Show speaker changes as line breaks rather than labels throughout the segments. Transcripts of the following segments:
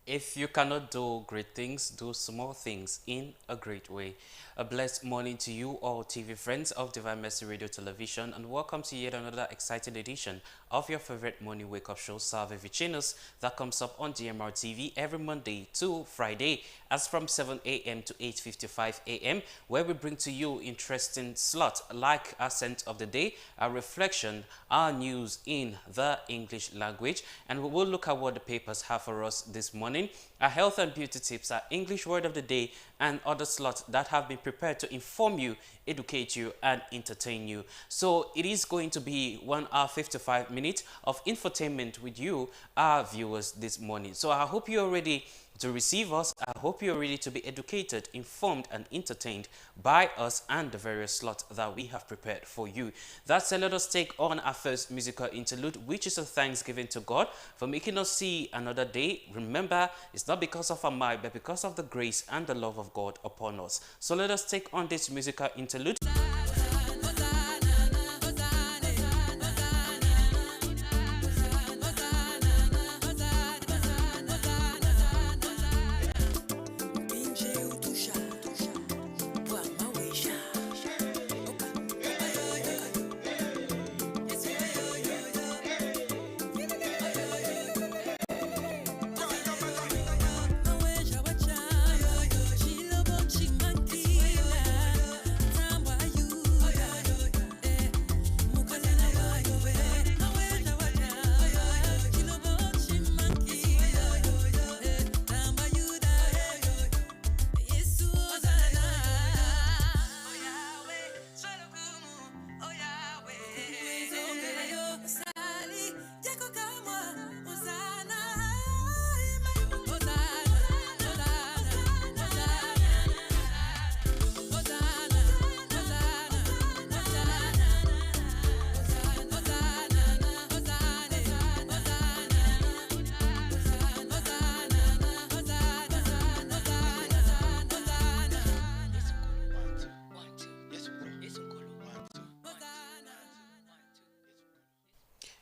If you cannot do great things, do small things in a great way. A blessed morning to you all TV friends of Divine Mercy Radio Television, and welcome to yet another exciting edition of your favorite morning wake-up show, Salve Vicinus, that comes up on DMR TV every Monday to Friday as from 7 a.m. to 8:55 a.m., where we bring to you interesting slots like our scent of the day, our reflection, our news in the English language, and we will look at what the papers have for us this morning. Our health and beauty tips, our English word of the day, and other slots that have been prepared to inform you, educate you, and entertain you. So it is going to be 1 hour 55 minutes of infotainment with you, our viewers, this morning. So I hope you're ready to receive us. I hope you're ready to be educated, informed, and entertained by us and the various slots that we have prepared for you. That said, let us take on our first musical interlude, which is a thanksgiving to God for making us see another day. Remember, it's not because of our might, but because of the grace and the love of God upon us. So let us take on this musical interlude.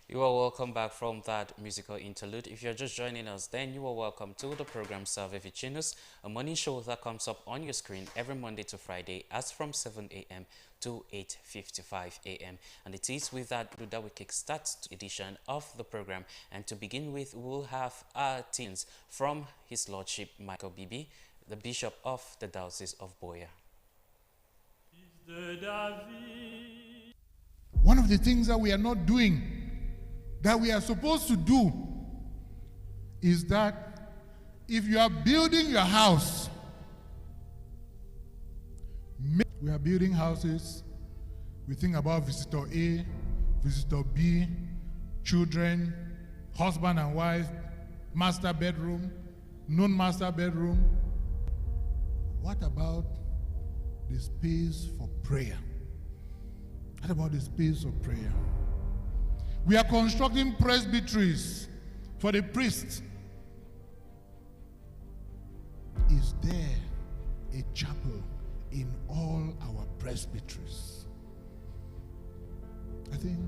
You are welcome back from that musical interlude. If you're just joining us, then you are welcome to the program Salve Vicinus, a morning show that comes up on your screen every Monday to Friday as from 7 a.m. to 8:55 a.m. And it is with that we kickstart the edition of the program. And to begin with, we'll have our teens from His Lordship Michael Bibi, the Bishop of the Diocese of Boya.
One of the things that we are not doing that we are supposed to do is that if you are building your house, we are building houses, we think about visitor A, visitor B, children, husband and wife, master bedroom, non-master bedroom. What about the space for prayer? What about the space of prayer? We are constructing presbyteries for the priests. Is there a chapel in all our presbyteries? I think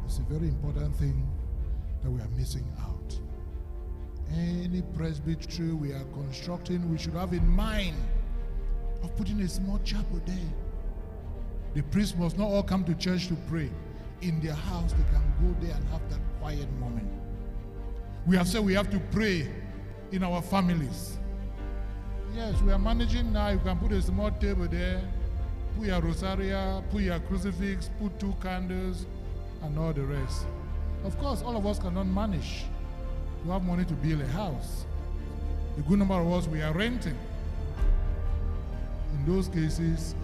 it's a very important thing that we are missing out. Any presbytery we are constructing, we should have in mind of putting a small chapel there. The priests must not all come to church to pray. In their house, they can go there and have that quiet moment. We have said we have to pray in our families. Yes, we are managing now. You can put a small table there, put your rosaria, put your crucifix, put 2 candles, and all the rest. Of course, all of us cannot manage to have money to build a house. A good number of us, we are renting. In those cases,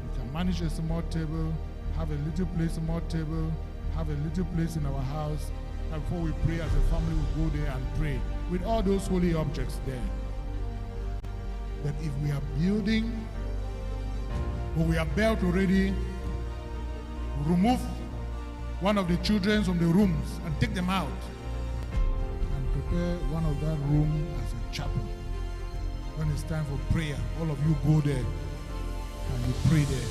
we can manage a small table, have a little place, a small table, have a little place in our house, and before we pray as a family, we go there and pray with all those holy objects there. But if we are building, or we are built already, remove one of the children from the rooms and take them out and prepare one of that room as a chapel. When it's time for prayer, all of you go there and you pray there.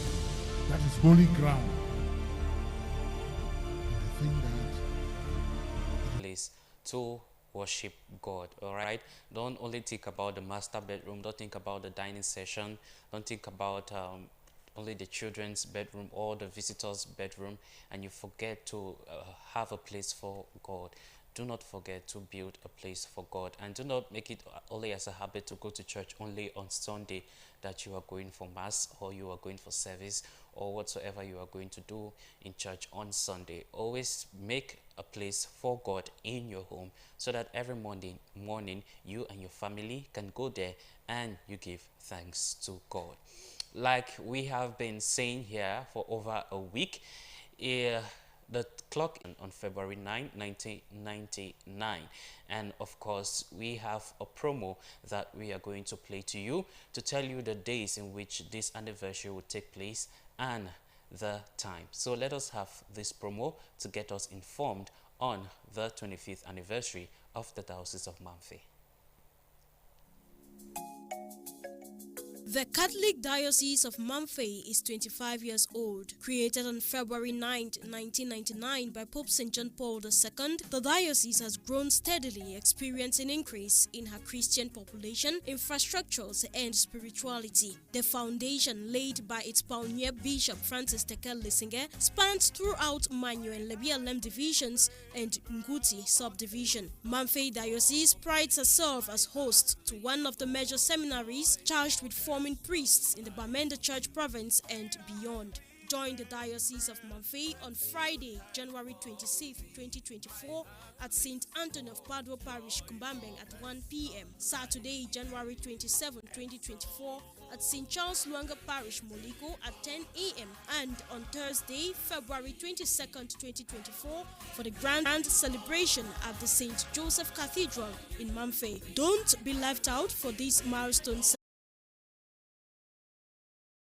That is holy ground. And I think that
Place to worship God. All right, don't only think about the master bedroom, don't think about the dining session, don't think about only the children's bedroom or the visitors bedroom, and you forget to have a place for God. Do not forget to build a place for God, and do not make it only as a habit to go to church only on Sunday, that you are going for mass or you are going for service or whatsoever you are going to do in church on Sunday. Always make a place for God in your home, so that every morning you and your family can go there and you give thanks to God. Like we have been saying here for over a week, the clock on February 9, 1999. And of course, we have a promo that we are going to play to you to tell you the days in which this anniversary will take place and the time. So let us have this promo to get us informed on the 25th anniversary of the Diocese of Mamfe.
The Catholic Diocese of Mamfe is 25 years old. Created on February 9, 1999 by Pope St. John Paul II, the diocese has grown steadily, experiencing increase in her Christian population, infrastructures, and spirituality. The foundation laid by its pioneer Bishop Francis Tekel Lissinger spans throughout Manyo and Lebialem divisions and Nguti subdivision. Mamfe Diocese prides herself as host to one of the major seminaries charged with forming priests in the Bamenda Church province and beyond. Join the Diocese of Mamfe on Friday, January 26, 2024 at St. Anthony of Padua Parish, Kumbambeng at 1 p.m. Saturday, January 27, 2024 at St. Charles Luanga Parish, Moliko at 10 a.m. and on Thursday, February 22, 2024 for the grand celebration at the St. Joseph Cathedral in Mamfe. Don't be left out for this milestone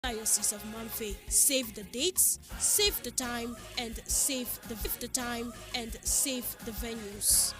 Diocese of Mamfe. Save the dates, save the time, and save the venues.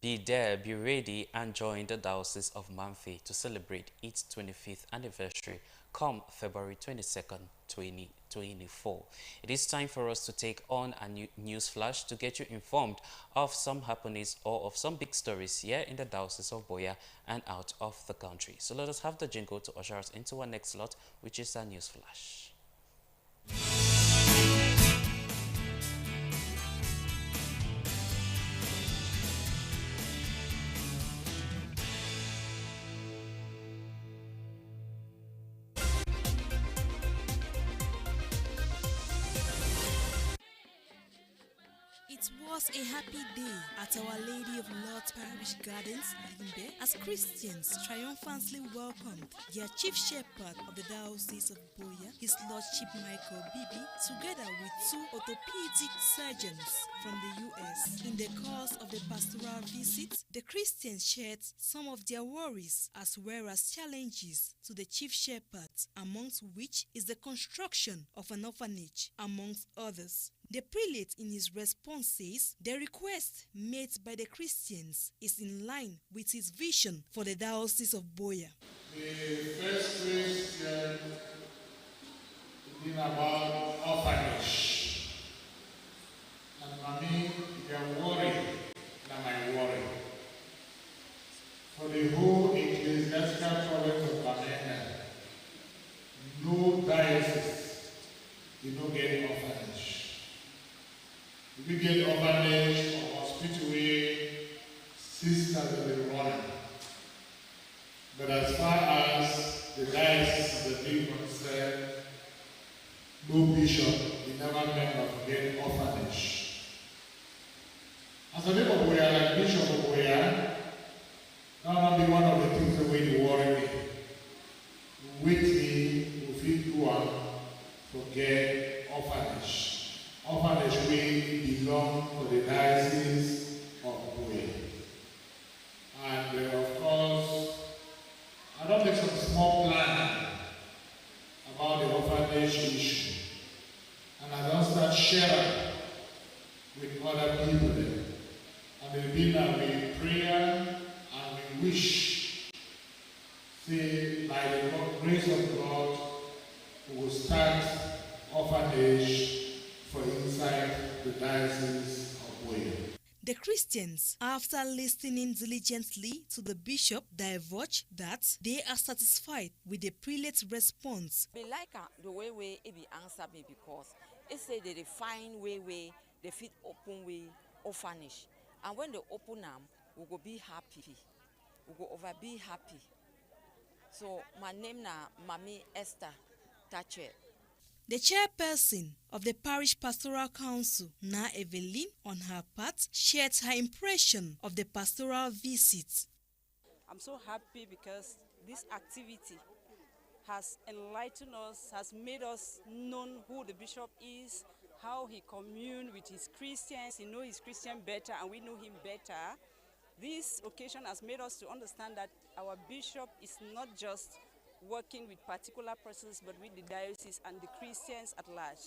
Be there, be ready, and join the Diocese of Mamfe to celebrate its 25th anniversary come February 22nd, 2024. It is time for us to take on a new news flash to get you informed of some happenings or of some big stories here in the Diocese of Boya and out of the country. So let us have the jingle to usher us into our next slot, which is our news flash.
It was a happy day at Our Lady of Lord's Parish Gardens, Limbe, as Christians triumphantly welcomed their Chief Shepherd of the Diocese of Boya, His Lordship Michael Bibi, together with two orthopedic surgeons from the U.S. In the course of the pastoral visit, the Christians shared some of their worries as well as challenges to the Chief Shepherd, amongst which is the construction of an orphanage, amongst others. The prelate in his response says the request made by the Christians is in line with his vision for the Diocese of Boya.
The first Christian is about orphanage. And mommy, they are worried than my worry. For the whole ecclesiastical province of Bamenda, no diocese did not get orphanage. We get orphanage or hospital way, sisters will be running. But as far as the diocese is being concerned, no bishop, he never meant of getting orphanage. As a neighbor of Boya, like Bishop of Boya, that will be one of the things that will worry me. With me, we feel to forget orphanage. Orphanage will belong to the Diocese of Boya. And of course, I don't make some small plan about the orphanage issue. And I don't start sharing with other people there. And the dinner with prayer and we wish, say, by the grace of God, we will start orphanage for inside the Diocese of Boya.
The Christians, after listening diligently to the bishop, divulge that they are satisfied with the prelate's response.
Be like the way it be answer me because it say they find way they fit open way orphanage, and when they open them, we go be happy, we go over be happy. So my name na Mami Esther Tache.
The chairperson of the Parish Pastoral Council, Na Evelyn, on her part, shared her impression of the pastoral visit.
I'm so happy because this activity has enlightened us, has made us know who the bishop is, how he communed with his Christians. He knows his Christian better and we know him better. This occasion has made us to understand that our bishop is not just working with particular persons, but with the diocese and the Christians at large.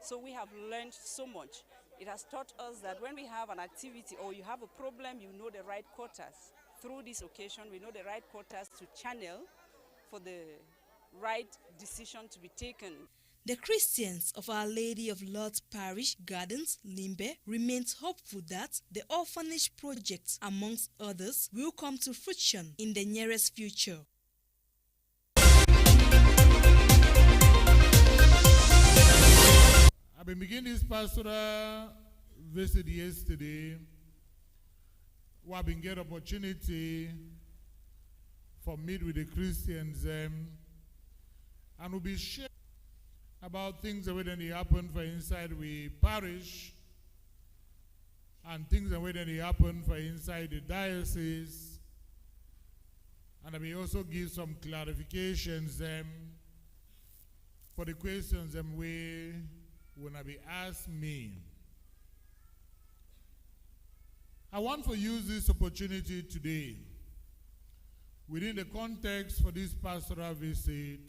So we have learned so much. It has taught us that when we have an activity or you have a problem, you know the right quarters. Through this occasion, we know the right quarters to channel for the right decision to be taken.
The Christians of Our Lady of Lourdes Parish Gardens, Limbe, remains hopeful that the orphanage project, amongst others, will come to fruition in the nearest future.
I've been beginning this pastoral visit yesterday. I've been getting opportunity for meet with the Christians and we'll be sharing about things that when they happen for inside we parish and things that when they happen for inside the diocese, and I may also give some clarifications for the questions we when I be asked me. I want to use this opportunity today within the context for this pastoral visit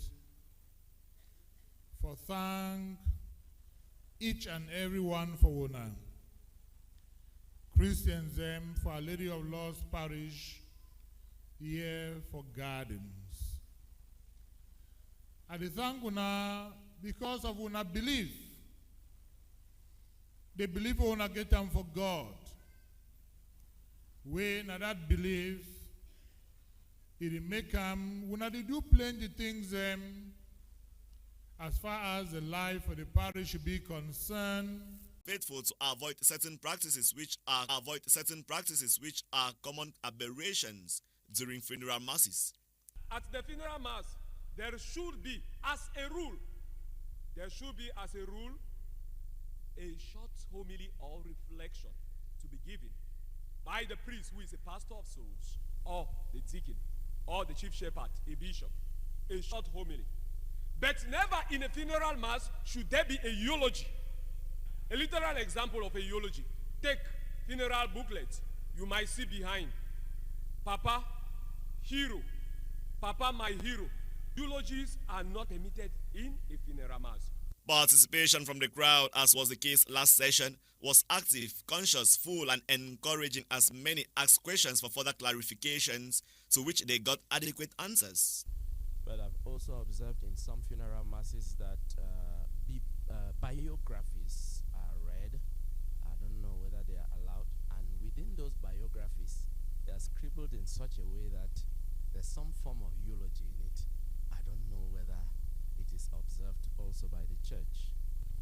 for thank each and everyone for Wona. Christians for Our Lady of Lourdes Parish here for Gardens. I thank Wona because of Wona belief. They believe Wona get them for God. When that belief, it make them, Wona they do plenty things as far as the life of the parish should be concerned.
Faithful to avoid certain practices which are common aberrations during funeral masses.
At the funeral mass, there should be, as a rule, a short homily or reflection to be given by the priest who is a pastor of souls, or the deacon, or the chief shepherd, a bishop. A short homily. But never in a funeral mass should there be a eulogy. A literal example of a eulogy. Take funeral booklet. You might see behind. Papa, hero. Papa, my hero. Eulogies are not permitted in a funeral mass.
Participation from the crowd, as was the case last session, was active, conscious, full, and encouraging as many asked questions for further clarifications, to which they got adequate answers.
But I've also observed in some funeral masses that biographies are read. I don't know whether they are allowed. And within those biographies, they are scribbled in such a way that there's some form of eulogy in it. I don't know whether it is observed also by the church.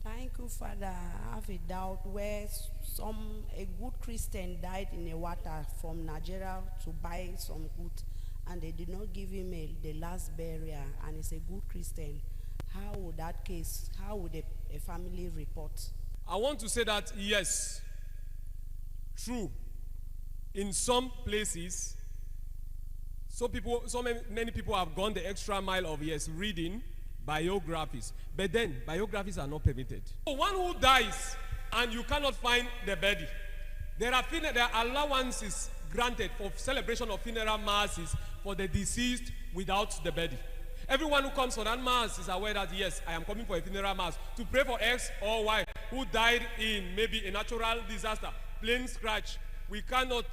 Thank you, Father. I have a doubt where a good Christian died in the water from Nigeria to buy some goods, and they did not give him the last burial, and he's a good Christian. How would that case, how would a family report?
I want to say that, yes, true. In some places, many people have gone the extra mile of, yes, reading biographies. But then, biographies are not permitted. One who dies and you cannot find the body, there are allowances granted for celebration of funeral masses for the deceased without the body. Everyone who comes for that mass is aware that, yes, I am coming for a funeral mass to pray for X or Y who died in maybe a natural disaster, plane crash. We cannot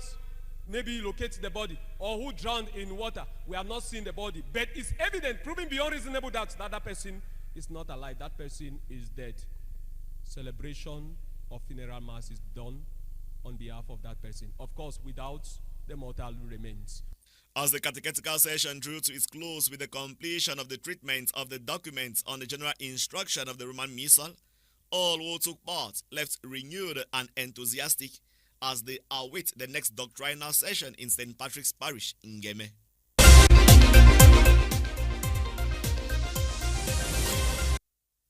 maybe locate the body, or who drowned in water. We have not seen the body. But it's evident, proving beyond reasonable doubt, that person is not alive. That person is dead. Celebration of funeral mass is done on behalf of that person. Of course, without the mortal remains.
As the catechetical session drew to its close with the completion of the treatment of the documents on the general instruction of the Roman Missal, all who took part left renewed and enthusiastic as they await the next doctrinal session in St. Patrick's Parish in Ngeme.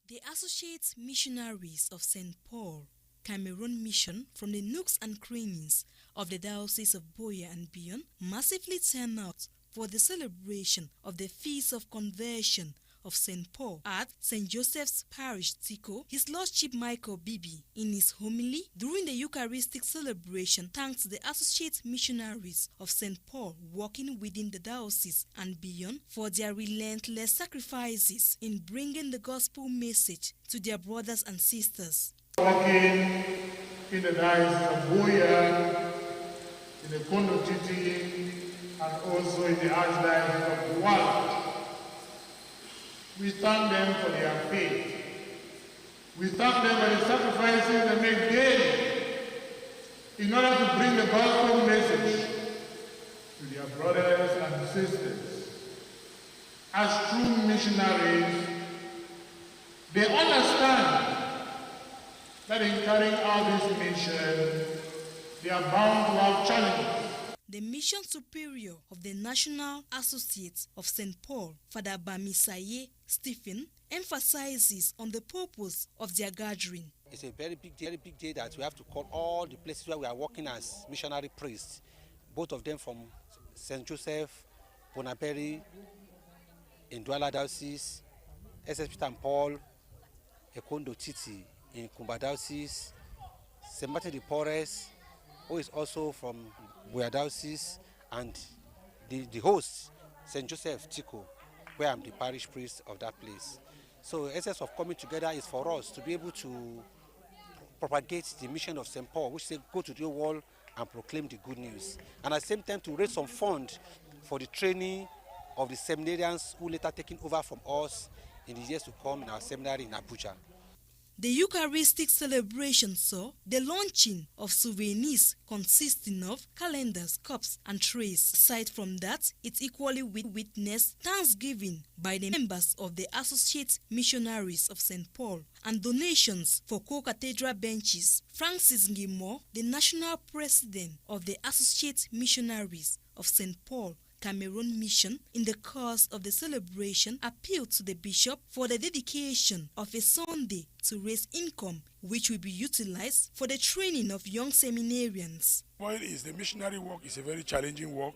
The Associate Missionaries of St. Paul, Cameroon Mission from the nooks and crannies of the Diocese of Boya and beyond massively turned out for the celebration of the Feast of Conversion of St. Paul at St. Joseph's Parish, Tico. His Lordship Michael Bibi, in his homily during the Eucharistic celebration, thanked the Associate Missionaries of St. Paul working within the diocese and beyond for their relentless sacrifices in bringing the gospel message to their brothers and sisters.
Working in the diocese of Boya, in the Kondo Titi, and also in the Archdiocese of Douala. We thank them for their faith. We thank them for the sacrifices they make daily in order to bring the gospel message to their brothers and sisters. As true missionaries, they understand that in carrying out this mission, they are bound to have challenges.
The Mission Superior of the National Associates of St. Paul, Father Bamisaye Stephen, emphasizes on the purpose of their gathering.
It's a very big day that we have to call all the places where we are working as missionary priests, both of them from St. Joseph, Bonaberi, in Douala Diocese, SS Peter and Paul, Ekondo Titi in Kumba Diocese, St. Martin de Porres, who is also from Boya Diocese, and the host, St. Joseph Tico, where I'm the parish priest of that place. So the essence of coming together is for us to be able to propagate the mission of St. Paul, which says go to the world and proclaim the good news. And at the same time to raise some fund for the training of the seminarians who later taken over from us in the years to come in our seminary in Abuja.
The Eucharistic celebration saw the launching of souvenirs consisting of calendars, cups, and trays. Aside from that, it equally witnessed thanksgiving by the members of the Associate Missionaries of St. Paul and donations for co-cathedral benches. Francis Ngimo, the national president of the Associate Missionaries of St. Paul, Cameroon Mission, in the course of the celebration, appealed to the bishop for the dedication of a Sunday to raise income, which will be utilized for the training of young seminarians.
Point is, the missionary work is a very challenging work,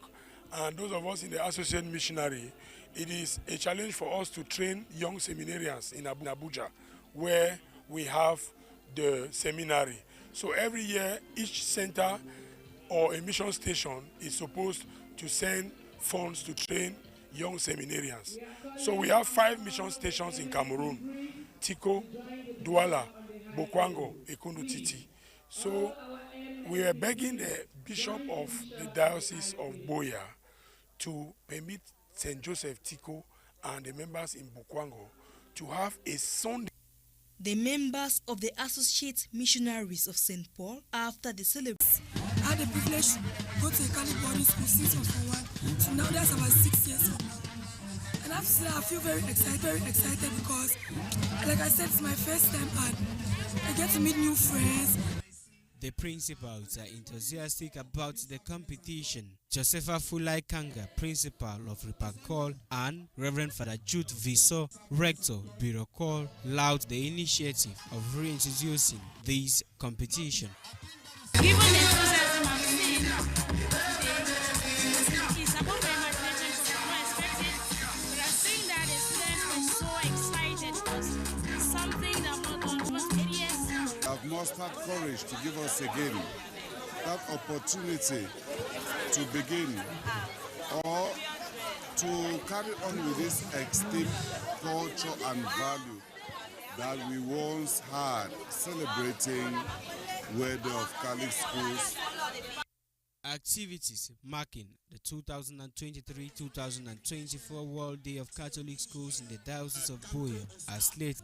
and those of us in the associate missionary, it is a challenge for us to train young seminarians in Abuja, where we have the seminary. So every year, each center or a mission station is supposed to send funds to train young seminarians. So we have 5 mission stations in Cameroon: Tico, Douala, Bokwango, Ekondo Titi. So we are begging the Bishop of the Diocese of Boya to permit St. Joseph Tico and the members in Bokwango to have a Sunday.
The members of the Associate Missionaries of St. Paul, after the celebration,
I had the privilege to go to a Catholic boarding school since I was 1 to now that's about 6 years old. And I have to say I feel very excited because, like I said, it's my first time and I get to meet new friends.
The principals are enthusiastic about the competition. Josepha Fulai Kanga, principal of Ripakol, and Reverend Father Jude Viso, rector, Birokol, laud the initiative of reintroducing this competition.
Given the enthusiasm I'm seeing, it's above my imagination because I'm not expecting. But I'm seeing that the students were so excited because it's something that I'm not done almost 8 years.
I've mustered courage to give us again that opportunity to begin or to carry on with this extinct culture and value that we once had, celebrating Word of Catholic schools.
Activities marking the 2023-2024 World Day of Catholic Schools in the Diocese of Boya are slated.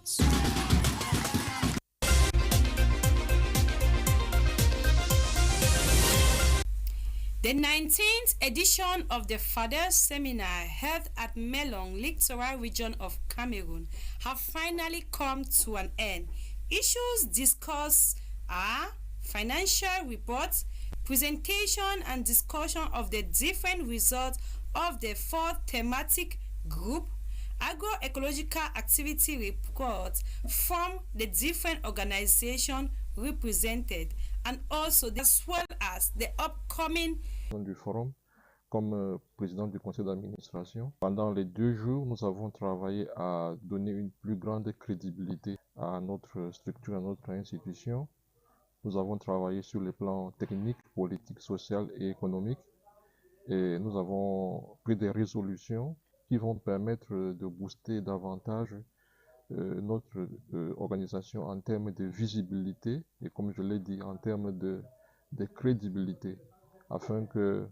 The 19th edition of the Fathers Seminar held at Melong, Littoral region of Cameroon, have finally come to an end. Issues discussed are financial reports, presentation and discussion of the different results of the 4 thematic group, agroecological activity reports from the different organizations represented, and also as well as the upcoming
du forum comme président du conseil d'administration. Pendant les 2 jours, nous avons travaillé à donner une plus grande crédibilité à notre structure, à notre institution. Nous avons travaillé sur les plans techniques, politiques, social et économiques. Et nous avons pris des résolutions qui vont permettre de booster davantage notre organisation en termes de visibilité et, comme je l'ai dit, en termes de crédibilité, afin que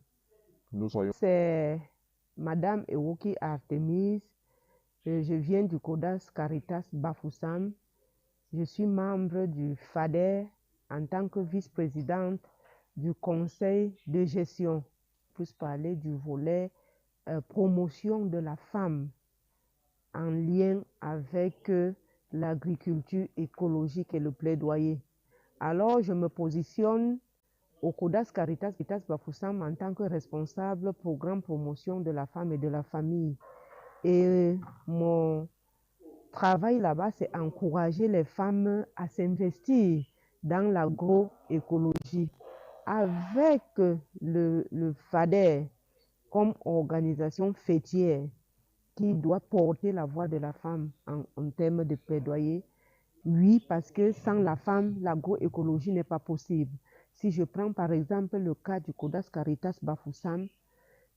nous soyons...
C'est Madame Ewoki Artemise. Je viens du CODAS Caritas Bafoussam. Je suis membre du FADER en tant que vice-présidente du conseil de gestion. Je peux parler du volet promotion de la femme en lien avec l'agriculture écologique et le plaidoyer. Alors, je me positionne au CODAS Caritas Bafoussam en tant que responsable programme promotion de la femme et de la famille. Et mon travail là-bas, c'est encourager les femmes à s'investir dans l'agroécologie. Avec le FADER comme organisation fêtière qui doit porter la voix de la femme en termes de plaidoyer. Oui, parce que sans la femme, l'agroécologie n'est pas possible. Si je prends par exemple le cas du CODAS Caritas Bafoussam,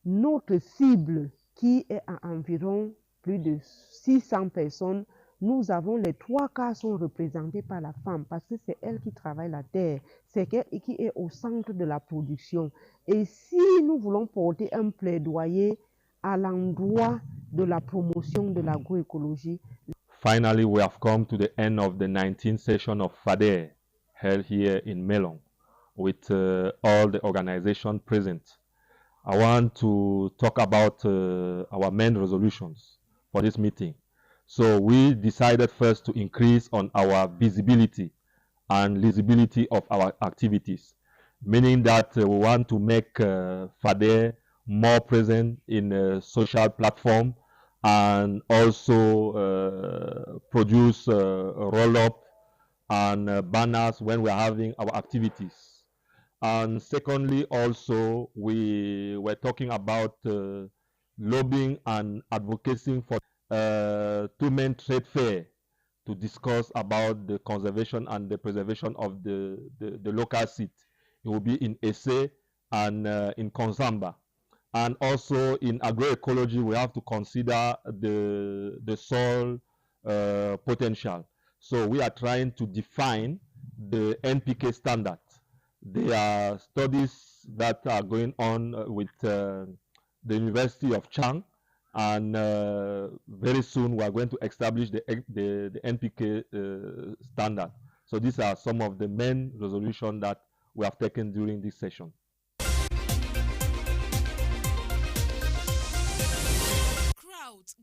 notre cible qui est à environ plus de 600 personnes, nous avons les 3 quarts sont représentés par la femme parce que c'est elle qui travaille la terre, c'est elle qui est au centre de la production. Et si nous voulons porter un plaidoyer à l'endroit de la promotion de l'agroécologie.
Finally, we have come to the end of the 19th session of FADER held here in Melong with all the organizations present. I want to talk about our main resolutions for this meeting. So we decided first to increase on our visibility and visibility of our activities, meaning that we want to make FADER more present in a social platform and also produce roll-up and banners when we're having our activities. And secondly, also, we were talking about lobbying and advocating for 2 main trade fair to discuss about the conservation and the preservation of the local seed. It will be in Ese and in Konsamba. And also in agroecology, we have to consider the soil potential. So we are trying to define the NPK standard. There are studies that are going on with the University of Chang, and very soon we are going to establish the NPK standard. So these are some of the main resolutions that we have taken during this session.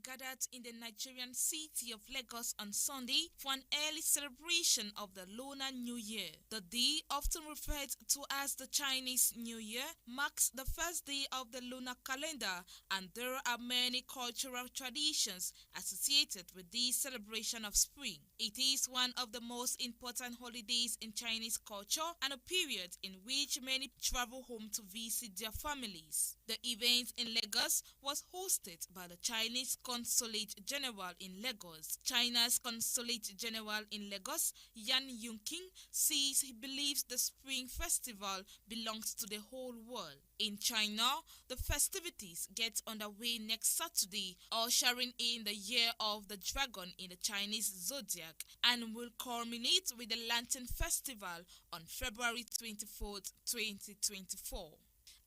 Gathered in the Nigerian city of Lagos on Sunday for an early celebration of the Lunar New Year. The day, often referred to as the Chinese New Year, marks the first day of the lunar calendar, and there are many cultural traditions associated with this celebration of spring. It is one of the most important holidays in Chinese culture and a period in which many travel home to visit their families. The event in Lagos was hosted by the Chinese Consulate General in Lagos. China's Consulate General in Lagos, Yan Yunqing, says he believes the Spring Festival belongs to the whole world. In China, the festivities get underway next Saturday, ushering in the Year of the Dragon in the Chinese zodiac, and will culminate with the Lantern Festival on February 24th, 2024.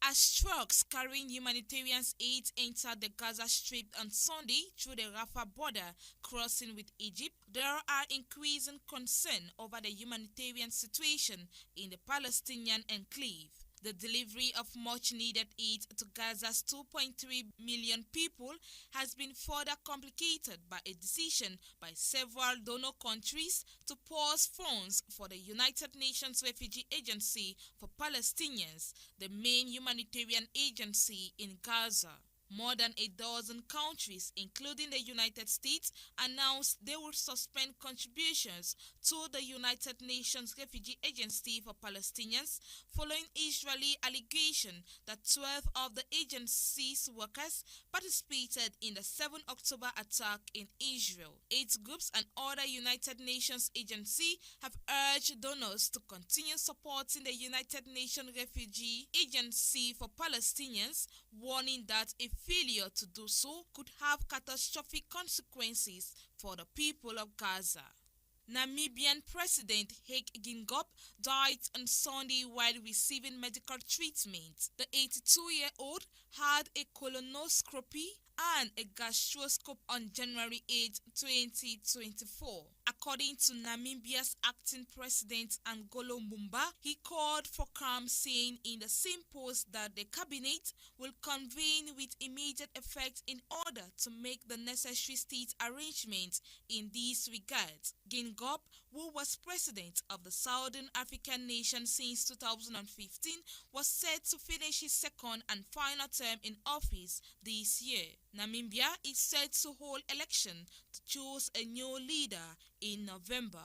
As trucks carrying humanitarian aid entered the Gaza Strip on Sunday through the Rafah border crossing with Egypt, there are increasing concern over the humanitarian situation in the Palestinian enclave. The delivery of much-needed aid to Gaza's 2.3 million people has been further complicated by a decision by several donor countries to pause funds for the United Nations Refugee Agency for Palestinians, the main humanitarian agency in Gaza. More than a dozen countries, including the United States, announced they will suspend contributions to the United Nations Refugee Agency for Palestinians following Israeli allegation that 12 of the agency's workers participated in the 7 October attack in Israel. Aid groups and other United Nations agencies have urged donors to continue supporting the United Nations Refugee Agency for Palestinians, warning that a failure to do so could have catastrophic consequences for the people of Gaza. Namibian President Hage Geingob died on Sunday while receiving medical treatment. The 82-year-old had a colonoscopy and a gastroscope on January 8, 2024. According to Namibia's acting president Angolo Mumba, he called for calm, saying in the same post that the cabinet will convene with immediate effect in order to make the necessary state arrangements in these regards. Geingob, who was president of the Southern African nation since 2015, was set to finish his second and final term in office this year. Namibia is set to hold election to choose a new leader in November.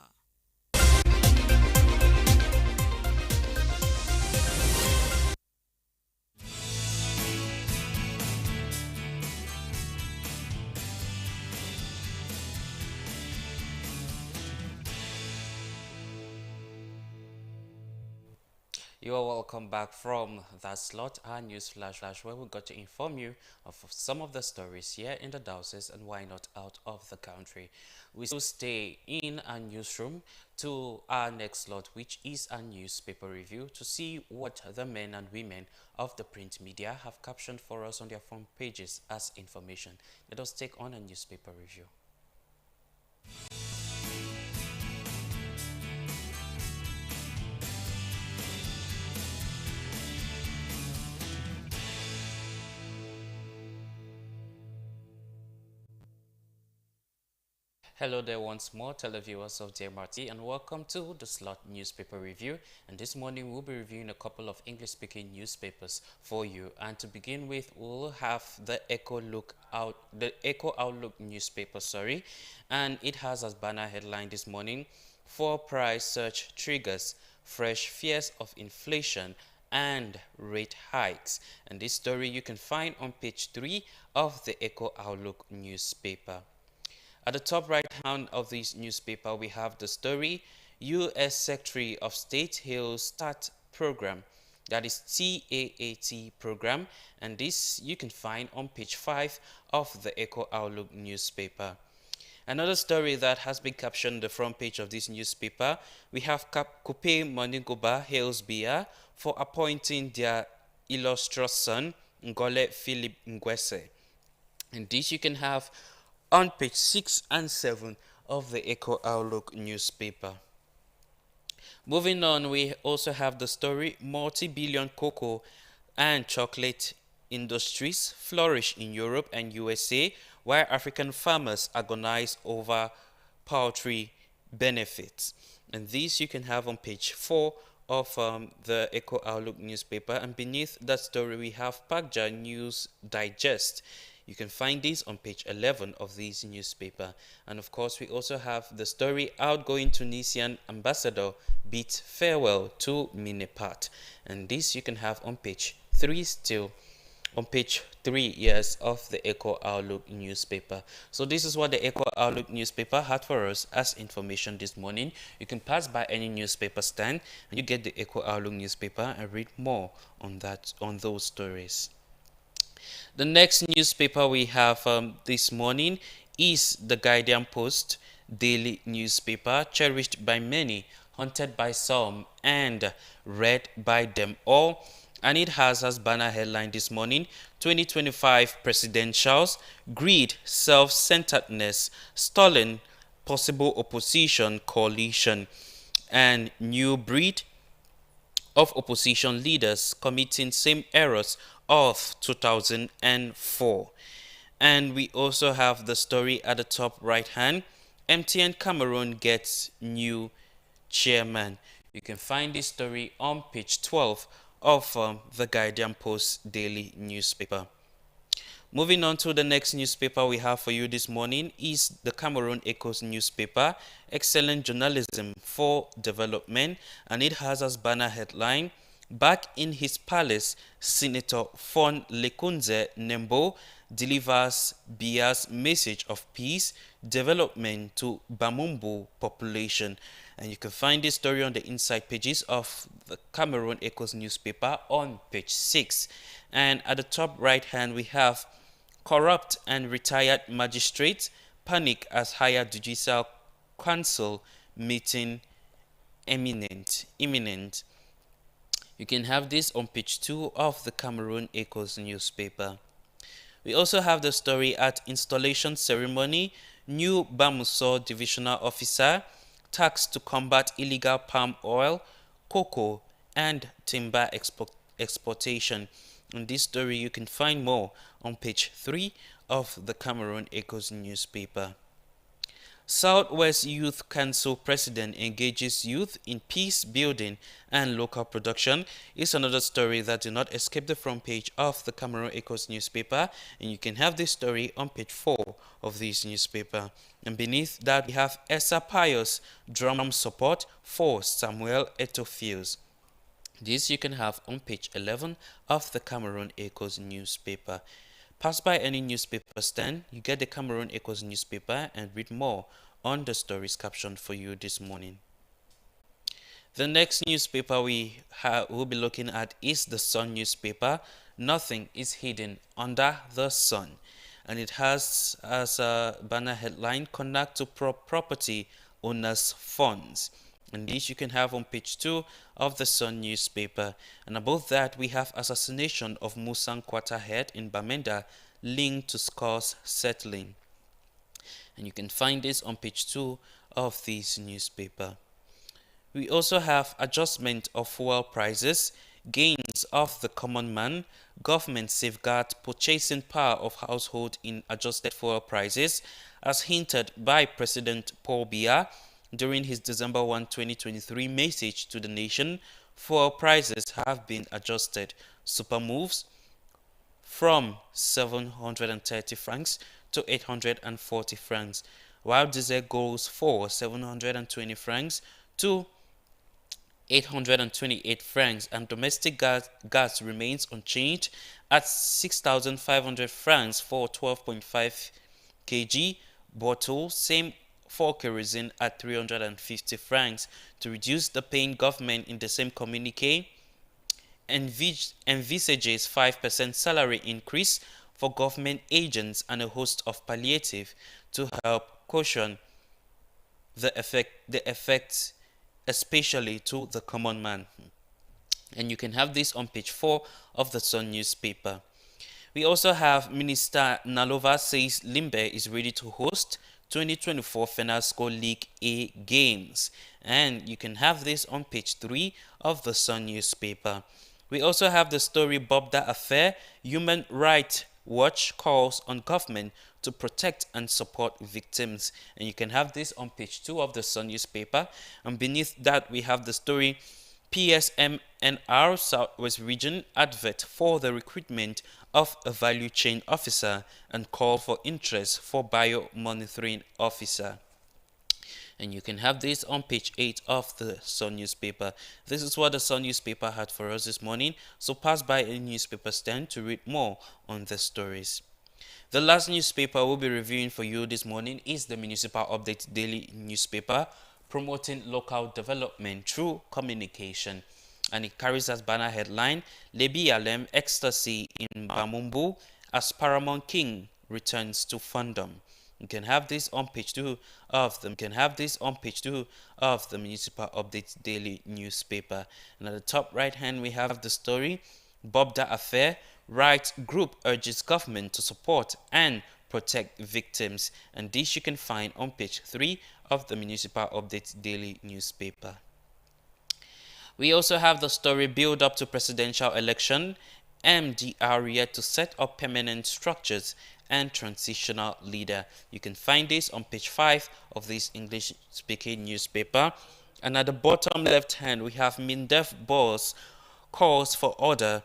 You are welcome back from that slot, our news flash, where we got to inform you of some of the stories here in the diocese and why not out of the country. We still stay in our newsroom to our next slot, which is a newspaper review, to see what the men and women of the print media have captioned for us on their front pages as information. Let us take on a newspaper review. Hello there once more, televiewers of JMRT, and welcome to the Slot Newspaper Review. And this morning we'll be reviewing a couple of English-speaking newspapers for you. And to begin with, we'll have the Echo Outlook newspaper, and it has as banner headline this morning: "For price surge triggers fresh fears of inflation and rate hikes." And this story you can find on page 3 of the Echo Outlook newspaper. At the top right hand of this newspaper, we have the story: U.S. Secretary of State hails START program, that is TAAT program, and this you can find on page 5 of the Echo Outlook newspaper. Another story that has been captioned on the front page of this newspaper, we have Kupe Monigoba hails Biya for appointing their illustrious son, Ngole Philip Ngwese. And this you can have on page 6 and 7 of the Echo Outlook newspaper. Moving on, we also have the story: multi-billion cocoa and chocolate industries flourish in Europe and USA, while African farmers agonize over poultry benefits. And this you can have on page 4 of the Echo Outlook newspaper. And beneath that story, we have Pagja News Digest. You can find this on page 11 of this newspaper. And of course, we also have the story: outgoing Tunisian ambassador bids farewell to Minepat. And this you can have on page 3 still. On page 3, yes, of the Echo Outlook newspaper. So this is what the Echo Outlook newspaper had for us as information this morning. You can pass by any newspaper stand and you get the Echo Outlook newspaper and read more on those stories. The next newspaper we have this morning is the Guardian Post daily newspaper, cherished by many, haunted by some, and read by them all. And it has as banner headline this morning: 2025 presidentials, greed, self-centeredness, stalling possible opposition coalition, and new breed of opposition leaders committing same errors of 2004. And we also have the story at the top right hand. MTN Cameroon gets new chairman. You can find this story on page 12 of the Guardian Post daily newspaper. Moving on to the next newspaper we have for you this morning is the Cameroon Echoes newspaper, Excellent Journalism for Development, and it has as banner headline, Back in his palace, Senator Fon Lekunze Nembo delivers Bia's message of peace, development to Bamumbu population. And you can find this story on the inside pages of the Cameroon Echoes newspaper on page 6. And at the top right hand we have corrupt and retired magistrates panic as higher judicial council meeting imminent. You can have this on page 2 of the Cameroon Echoes newspaper. We also have the story at installation ceremony, new Bamuso divisional officer, tasked to combat illegal palm oil, cocoa, and timber exportation. In this story, you can find more on page 3 of the Cameroon Echoes newspaper. Southwest Youth Council President engages youth in peace building and local production is another story that did not escape the front page of the Cameroon Echoes newspaper, and you can have this story on page 4 of this newspaper. And beneath that we have Esa Pius drum support for Samuel Etofius. This you can have on page 11 of the Cameroon Echoes newspaper. Pass by any newspaper stand, you get the Cameroon Echoes newspaper and read more on the stories captioned for you this morning. The next newspaper we'll be looking at is the Sun newspaper. Nothing is hidden under the sun. And it has as a banner headline, Connect to Property Owners Funds. And this you can have on page 2 of the Sun newspaper. And above that, we have assassination of Musang Kwata head in Bamenda linked to scores settling. And you can find this on page 2 of this newspaper. We also have adjustment of fuel prices, gains of the common man, government safeguard purchasing power of household in adjusted fuel prices, as hinted by President Paul Biya during his December 1, 2023 message to the nation. Fuel prices have been adjusted. Super moves from 730 francs to 840 francs, while diesel goes for 720 francs to 828 francs, and domestic gas remains unchanged at 6,500 francs for 12.5 kg bottle. Same for kerosene at 350 francs. To reduce the pain, government in the same communique envisages 5% salary increase for government agents and a host of palliative to help cushion the effects, especially to the common man. And you can have this on page 4 of the Sun newspaper. We also have Minister Nalova says Limbe is ready to host 2024 FENASCO League A games, and you can have this on page 3 of the Sun newspaper. We also have the story Bobda affair. Human Rights Watch calls on government to protect and support victims, and you can have this on page 2 of the Sun newspaper. And beneath that we have the story PSMNR Southwest Region advert for the recruitment of a value chain officer and call for interest for bio-monitoring officer. And you can have this on page 8 of the Sun newspaper. This is what the Sun newspaper had for us this morning, so pass by a newspaper stand to read more on the stories. The last newspaper we'll be reviewing for you this morning is the Municipal Update Daily newspaper, promoting local development through communication. And it carries as banner headline, Lebi Alem Ecstasy in Bamumbu as Paramount King returns to fandom. You can have this on page 2 of them. Can have this on page 2 of the Municipal Update Daily newspaper. And at the top right hand we have the story Bobda affair. Rights group urges government to support and protect victims. And this you can find on page 3 of the Municipal Update Daily newspaper. We also have the story build up to presidential election, MDR yet to set up permanent structures and transitional leader. You can find this on page 5 of this English speaking newspaper. And at the bottom left hand, we have MINDEF boss calls for order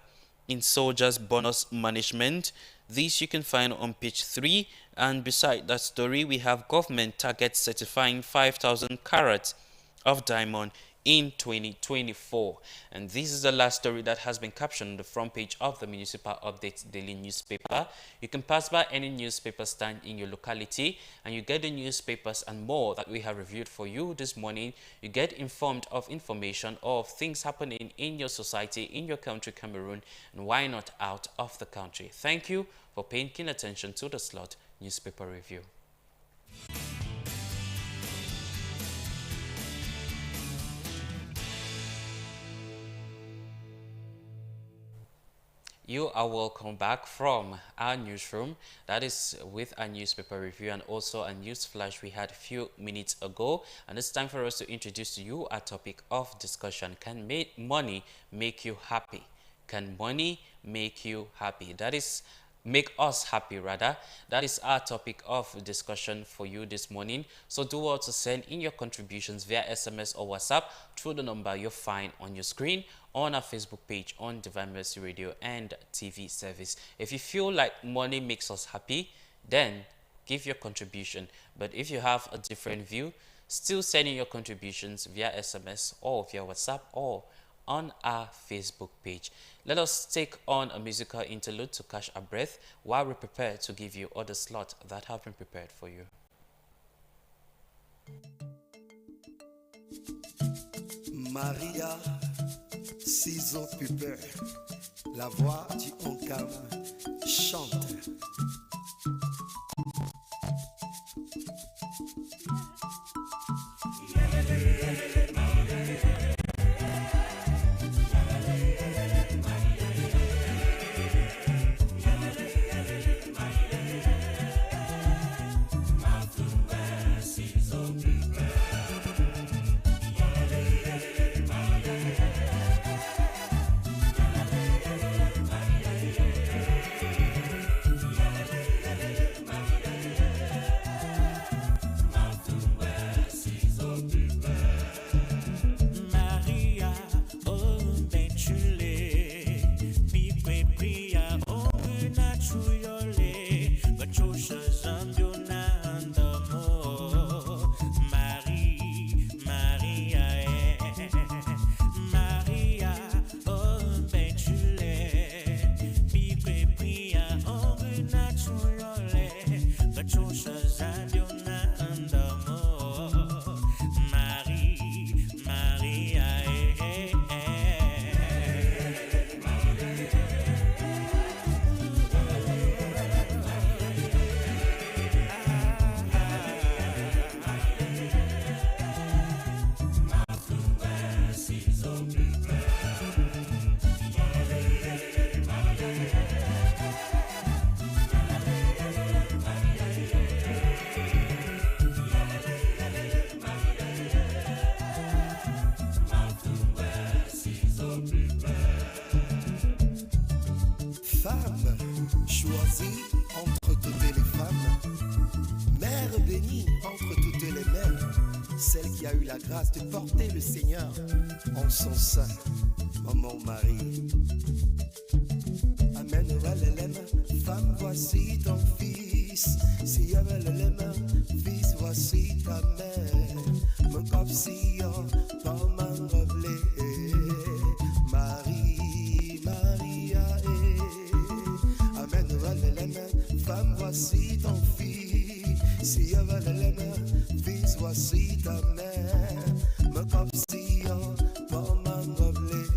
in soldiers bonus management. This you can find on page 3. And beside that story, we have government target certifying 5,000 carats of diamond in 2024. And this is the last story that has been captioned on the front page of the Municipal Update daily newspaper. You can pass by any newspaper stand in your locality and you get the newspapers and more that we have reviewed for you this morning. You get informed of information of things happening in your society, in your country, Cameroon, and why not out of the country. Thank you for paying keen attention to the Slot Newspaper Review. You are welcome back from our newsroom. That is with our newspaper review and also a news flash we had a few minutes ago. And it's time for us to introduce to you our topic of discussion. Can money make you happy? Can money make you happy? That is, make us happy rather. That is our topic of discussion for you this morning. So do also send in your contributions via SMS or WhatsApp through the number you'll find on your screen, on our Facebook page, on Divine Mercy Radio and TV service. If you feel like money makes us happy, then give your contribution. But if you have a different view, still send in your contributions via SMS or via WhatsApp or on our Facebook page. Let us take on a musical interlude to catch our breath while we prepare to give you other slots that have been prepared for you.
Maria, 6 ans pupeur, la voix du Oncam chante. Choisie entre toutes les femmes, mère bénie entre toutes les mères, celle qui a eu la grâce de porter le Seigneur en son sein, maman Marie. Amen, femme, voici ton fils. Si Amen, fils, voici ta mère. Mon corps si comme un reflet. Marie, Maria, Amen, femme, voici ton fils. Si Amen, fils, voici ta mère. Mon corps si comme un reflet.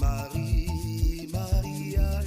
Marie, Maria,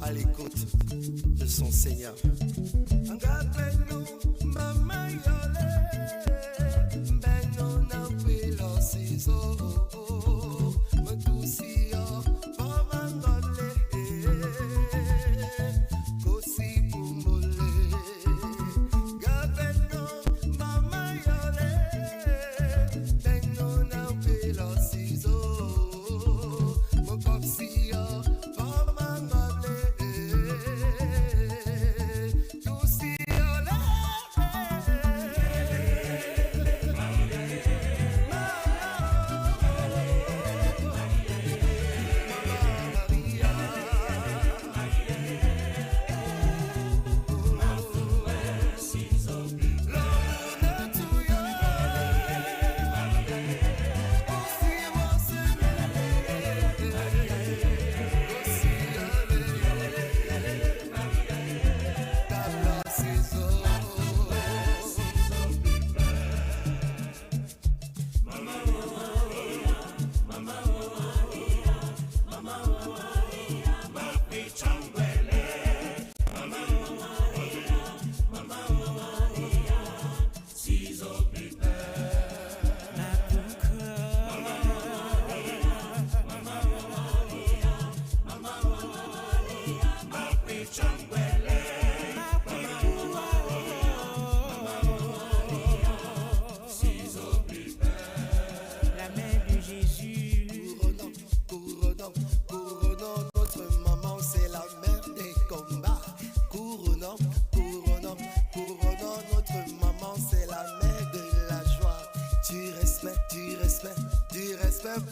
à l'écoute de son Seigneur.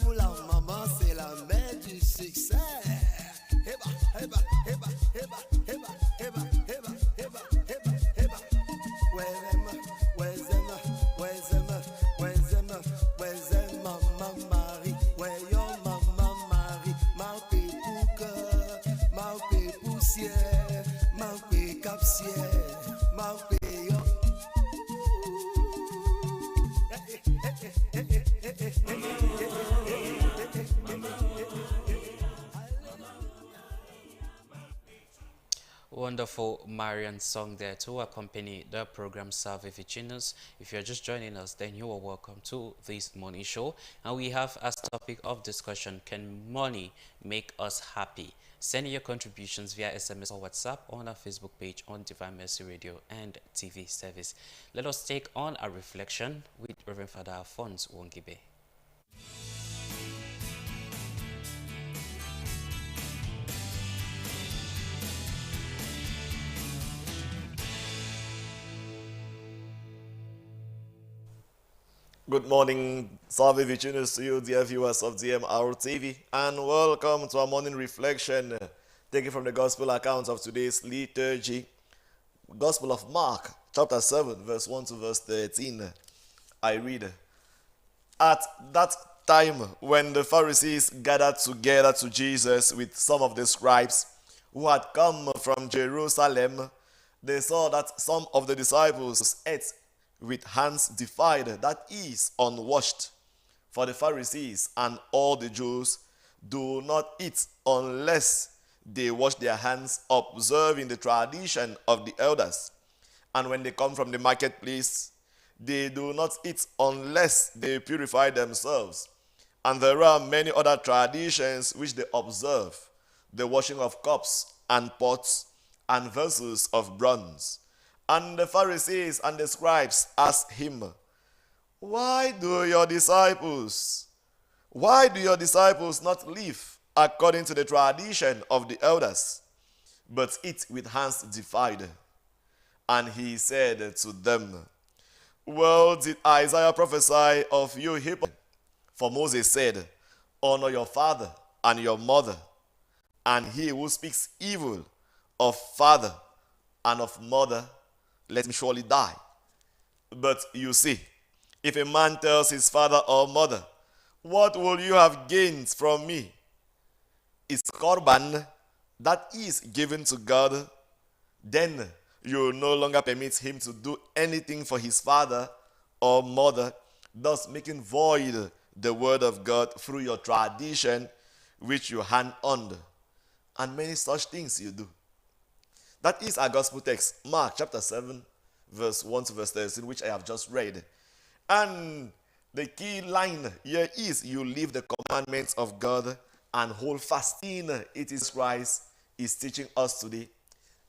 Pour la maman, c'est la mère du succès. Heba, heba, heba, heba, heba, heba, heba, heba, heba, heba. Where's Emma, Marie? Where your mama Marie? Ma pour cœur, ma poussière, ma capsière, ma yo.
Wonderful Marian song there to accompany the program Salve Vicinus. If you're just joining us, then you are welcome to this morning show. And we have as topic of discussion, can money make us happy? Send your contributions via SMS or WhatsApp on our Facebook page on Divine Mercy Radio and TV service. Let us take on a reflection with Reverend Father Alphonse Wongibe.
Good morning, Salve Vicinus to you, dear viewers of DMR TV, and welcome to our morning reflection, taken from the Gospel account of today's liturgy, Gospel of Mark, chapter 7, verse 1 to verse 13. I read, "At that time, when the Pharisees gathered together to Jesus with some of the scribes who had come from Jerusalem, they saw that some of the disciples ate with hands defiled, that is, unwashed. For the Pharisees and all the Jews do not eat unless they wash their hands, observing the tradition of the elders. And when they come from the marketplace, they do not eat unless they purify themselves. And there are many other traditions which they observe, the washing of cups and pots and vessels of bronze." And the Pharisees and the scribes asked him, Why do your disciples not live according to the tradition of the elders, but eat with hands defiled?" And he said to them, "Well did Isaiah prophesy of you hypocrites. For Moses said, Honor your father and your mother, and he who speaks evil of father and of mother, let him surely die. But you see, if a man tells his father or mother, What will you have gained from me? Is korban, that is given to God, then you no longer permit him to do anything for his father or mother, thus making void the word of God through your tradition which you hand on. and many such things you do. That is our gospel text, Mark chapter 7, verse 1 to verse 13, which I have just read. And the key line here is you live the commandments of God and hold fast in it. Is Christ is teaching us today.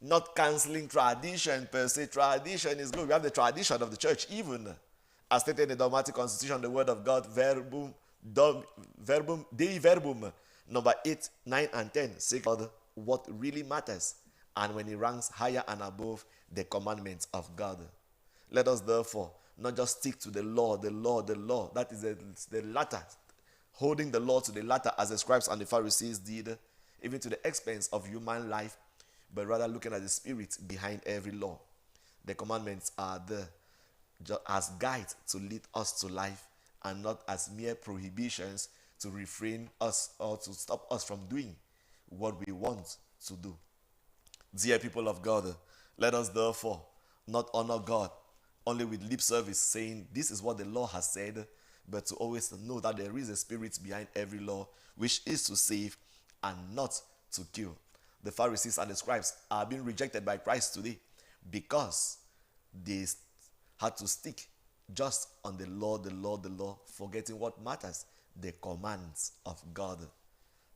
Not cancelling tradition per se. Tradition is good. We have the tradition of the church, even as stated in the dogmatic constitution, the word of God, verbum Dei verbum, number 8, 9, and 10, say God what really matters, and when it ranks higher and above the commandments of God. Let us therefore not just stick to the law. That is the latter, holding the law to the latter as the scribes and the Pharisees did, even to the expense of human life, but rather looking at the spirit behind every law. The commandments are there as guides to lead us to life, and not as mere prohibitions to refrain us or to stop us from doing what we want to do. Dear people of God, let us therefore not honor God only with lip service, saying this is what the law has said, but to always know that there is a spirit behind every law, which is to save and not to kill. The Pharisees and the scribes are being rejected by Christ today because they had to stick just on the law, forgetting what matters, the commands of God.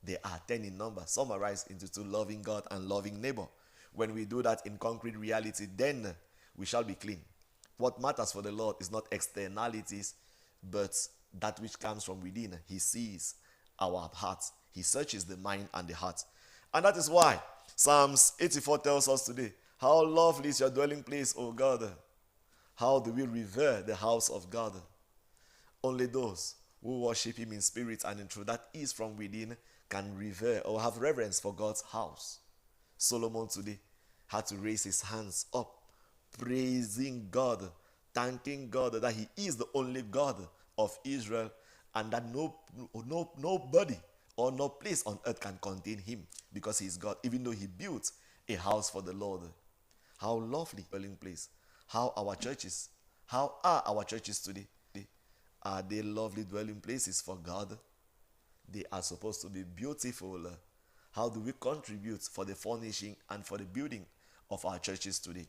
They are 10 in number, summarized into 2, loving God and loving neighbor. When we do that in concrete reality, then we shall be clean. What matters for the Lord is not externalities, but that which comes from within. He sees our hearts. He searches the mind and the heart. And that is why Psalms 84 tells us today, how lovely is your dwelling place, O God. How do we revere the house of God? Only those who worship him in spirit and in truth, that is from within, can revere or have reverence for God's house. Solomon today had to raise his hands up, praising God, thanking God that he is the only God of Israel, and that nobody or no place on earth can contain him, because he is God, even though he built a house for the Lord. How lovely dwelling place. How are our churches today? Are they lovely dwelling places for God? They are supposed to be beautiful. How do we contribute for the furnishing and for the building of our churches today?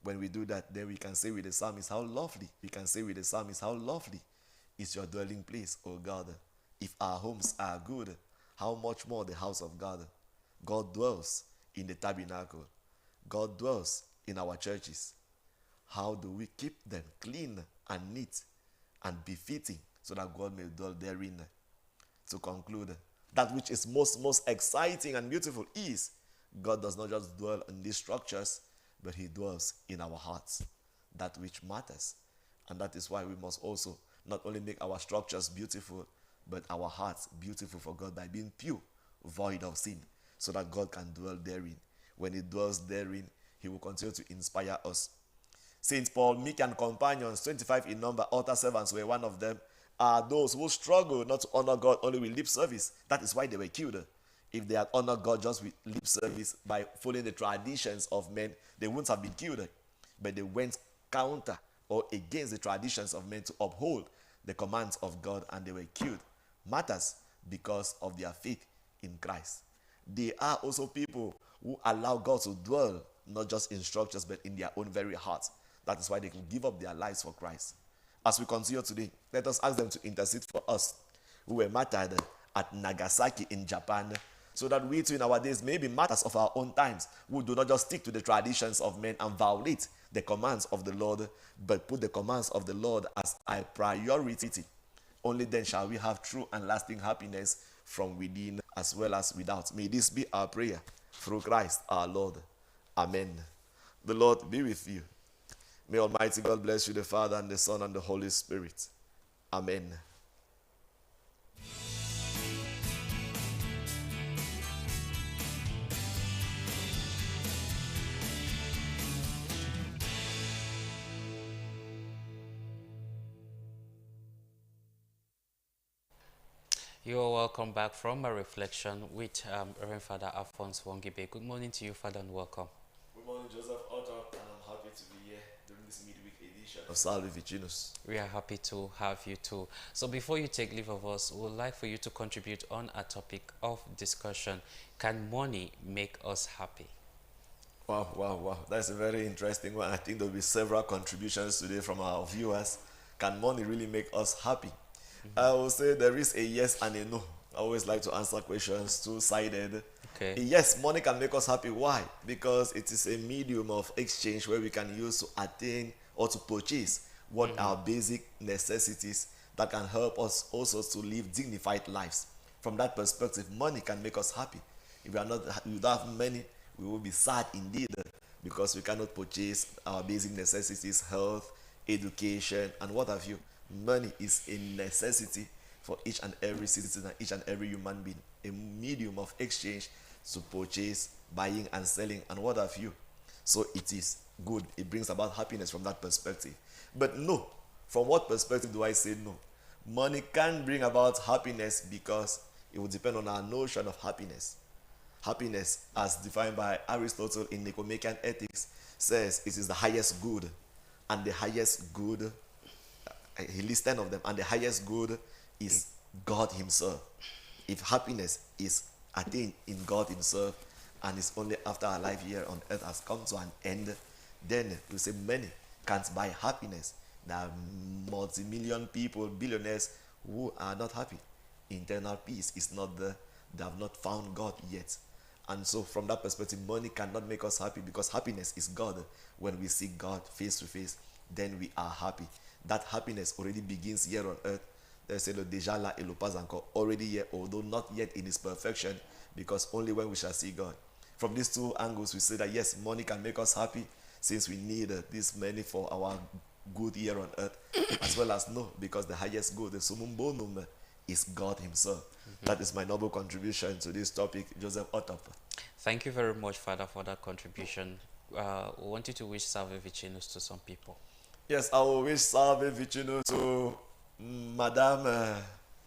When we do that, then we can say with the psalmist, how lovely. We can say with the psalmist, how lovely is your dwelling place, O God. If our homes are good, how much more the house of God. God dwells in the tabernacle. God dwells in our churches. How do we keep them clean and neat and befitting, so that God may dwell therein? To conclude, that which is most exciting and beautiful is God does not just dwell in these structures, but he dwells in our hearts, that which matters. And that is why we must also not only make our structures beautiful, but our hearts beautiful for God by being pure, void of sin, so that God can dwell therein. When he dwells therein, he will continue to inspire us. Saint Paul, meek and companions, 25 in number, altar servants were one of them, are those who struggle not to honor God only with lip service. That is why they were killed. If they had honored God just with lip service by following the traditions of men, they wouldn't have been killed. But they went counter or against the traditions of men to uphold the commands of God, and they were killed. Martyrs because of their faith in Christ. They are also people who allow God to dwell not just in structures but in their own very hearts. That is why they can give up their lives for Christ. As we continue today, let us ask them to intercede for us who were martyred at Nagasaki in Japan, so that we too in our days may be martyrs of our own times, who do not just stick to the traditions of men and violate the commands of the Lord, but put the commands of the Lord as a priority. Only then shall we have true and lasting happiness from within as well as without. May this be our prayer through Christ our Lord. Amen. The Lord be with you. May Almighty God bless you, the Father and the Son and the Holy Spirit. Amen.
You're welcome back from a reflection with Reverend Father Alphonse Wongibe. Good morning to you, Father, and welcome.
Good morning, Joseph Otto, and I'm happy to be here during this midweek edition
of Salve Vicinus.
We are happy to have you too. So before you take leave of us, we would like for you to contribute on a topic of discussion. Can money make us happy?
Wow, wow, wow. That's a very interesting one. I think there'll be several contributions today from our viewers. Can money really make us happy? I will say there is a yes and a no. I always like to answer questions two-sided.
Okay.
Yes, money can make us happy. Why? Because it is a medium of exchange where we can use to attain or to purchase what our basic necessities that can help us also to live dignified lives. From that perspective, money can make us happy. If we don't have money, we will be sad indeed because we cannot purchase our basic necessities, health, education, and what have you. Money is a necessity for each and every citizen and each and every human being, a medium of exchange to purchase, buying and selling, and what have you. So it is good. It brings about happiness from that perspective. But no, from what perspective do I say no? Money can bring about happiness because it will depend on our notion of happiness. Happiness, as defined by Aristotle in Nicomachean Ethics, says it is the highest good, and the highest good, he lists 10 of them, and the highest good is God himself. If happiness is attained in God himself, and it's only after our life here on earth has come to an end, then we say many can't buy happiness. There are multi-million people, billionaires, who are not happy. Internal peace is not there. They have not found God yet. And so from that perspective, money cannot make us happy because happiness is God. When we see God face to face, then we are happy. That happiness already begins here on earth. They say, déjà là et le pas encore, already here, although not yet in its perfection, because only when we shall see God. From these two angles, we say that yes, money can make us happy since we need this money for our good here on earth, as well as no, because the highest good, the summum bonum, is God himself. That is my noble contribution to this topic, Joseph Otop.
Thank you very much, Father, for that contribution. We want you to wish Salve Vicinus to some people.
Yes, I will wish Salve Vicinus to Madame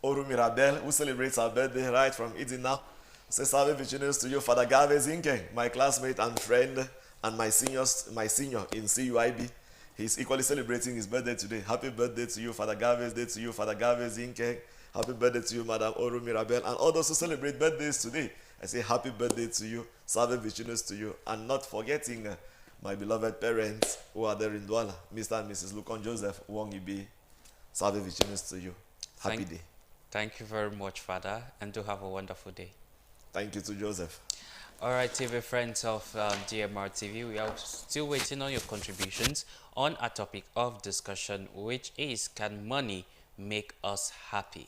Oru Mirabel, who celebrates her birthday right from Eden now. Say Salve Vicinus to you, Father Gave Zinke, my classmate and friend, and my senior in CUIB. He's equally celebrating his birthday today. Happy birthday to you, Father Gave's day to you, Father Gave Zinke. Happy birthday to you, Madame Oru Mirabel, and all those who celebrate birthdays today. I say happy birthday to you, Salve Vicinus to you, and not forgetting my beloved parents who are there in Douala, Mr. and Mrs. Lukon Joseph Wongibi. Salve Vicinus to you. Happy day.
Thank you very much, Father, and do have a wonderful day.
Thank you to Joseph.
All right, TV friends of DMR TV, we are still waiting on your contributions on a topic of discussion, which is, can money make us happy?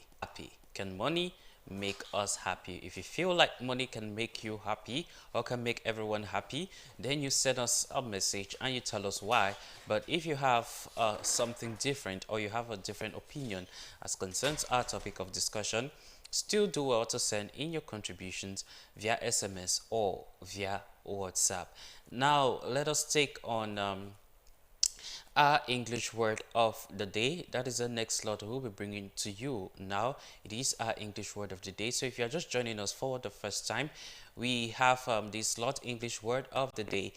Can money make us happy? If you feel like money can make you happy or can make everyone happy, then you send us a message and you tell us why. But if you have something different, or you have a different opinion as concerns our topic of discussion, still do well to send in your contributions via SMS or via WhatsApp. Now let us take on our English word of the day. That is the next slot we'll be bringing to you now. It is our English word of the day. So if you're just joining us for the first time, we have this slot, English word of the day,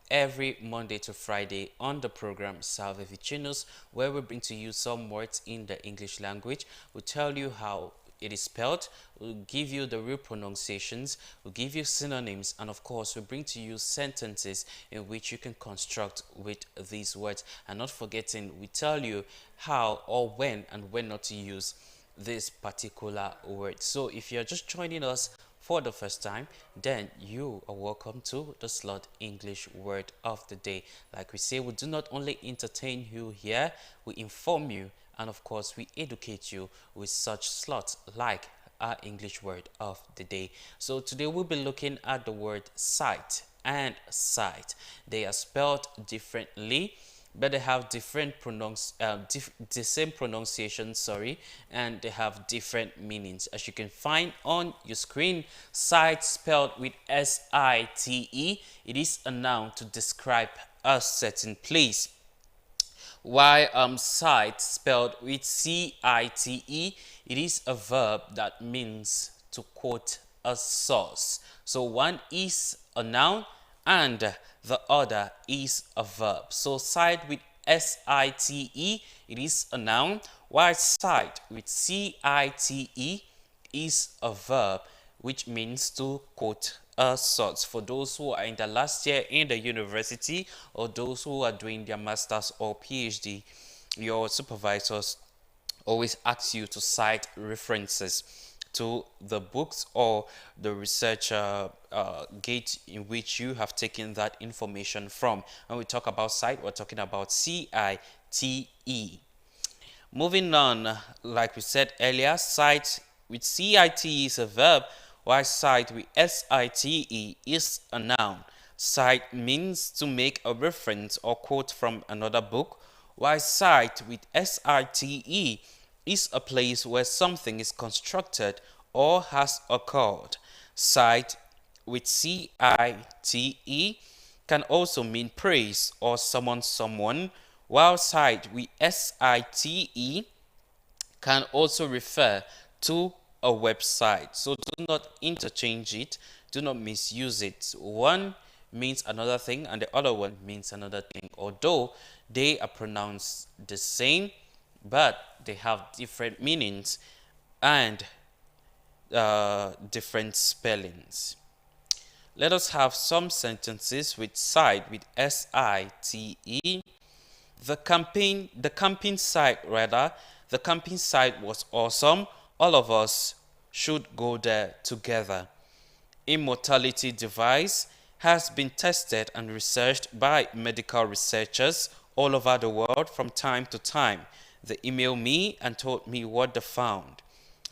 every Monday to Friday on the program Salve Vicinus, where we bring to you some words in the English language. We tell you how it is spelled, we'll give you the real pronunciations, we'll give you synonyms, and of course we'll bring to you sentences in which you can construct with these words. And not forgetting, we tell you how or when and when not to use this particular word. So if you're just joining us for the first time, then you are welcome to the slot English word of the day. Like we say, we do not only entertain you here, we inform you, and of course we educate you with such slots like our English word of the day. So today we'll be looking at the word sight and sight. They are spelled differently, but they have different the same pronunciation, and they have different meanings. As you can find on your screen, sight spelled with S-I-T-E, it is a noun to describe a certain place. While sight spelled with C-I-T-E, it is a verb that means to quote a source. So one is a noun and the other is a verb. So sight with S-I-T-E, it is a noun, while cite with C-I-T-E is a verb, which means to quote a source. For those who are in the last year in the university, or those who are doing their master's or PhD, your supervisors always ask you to cite references to the books or the research gate in which you have taken that information from. When we talk about cite, we're talking about C-I-T-E. Moving on, like we said earlier, cite with C-I-T-E is a verb, while cite with S-I-T-E is a noun. Cite means to make a reference or quote from another book, while cite with S-I-T-E is a place where something is constructed or has occurred. Cite with C-I-T-E can also mean praise or summon someone, while cite with S-I-T-E can also refer to a website. So do not interchange it, do not misuse it. One means another thing and the other one means another thing, although they are pronounced the same, but they have different meanings and different spellings. Let us have some sentences with cite with S-I-T-E. The camping site was awesome. All of us should go there together. Immortality device has been tested and researched by medical researchers all over the world from time to time. They email me and told me what they found.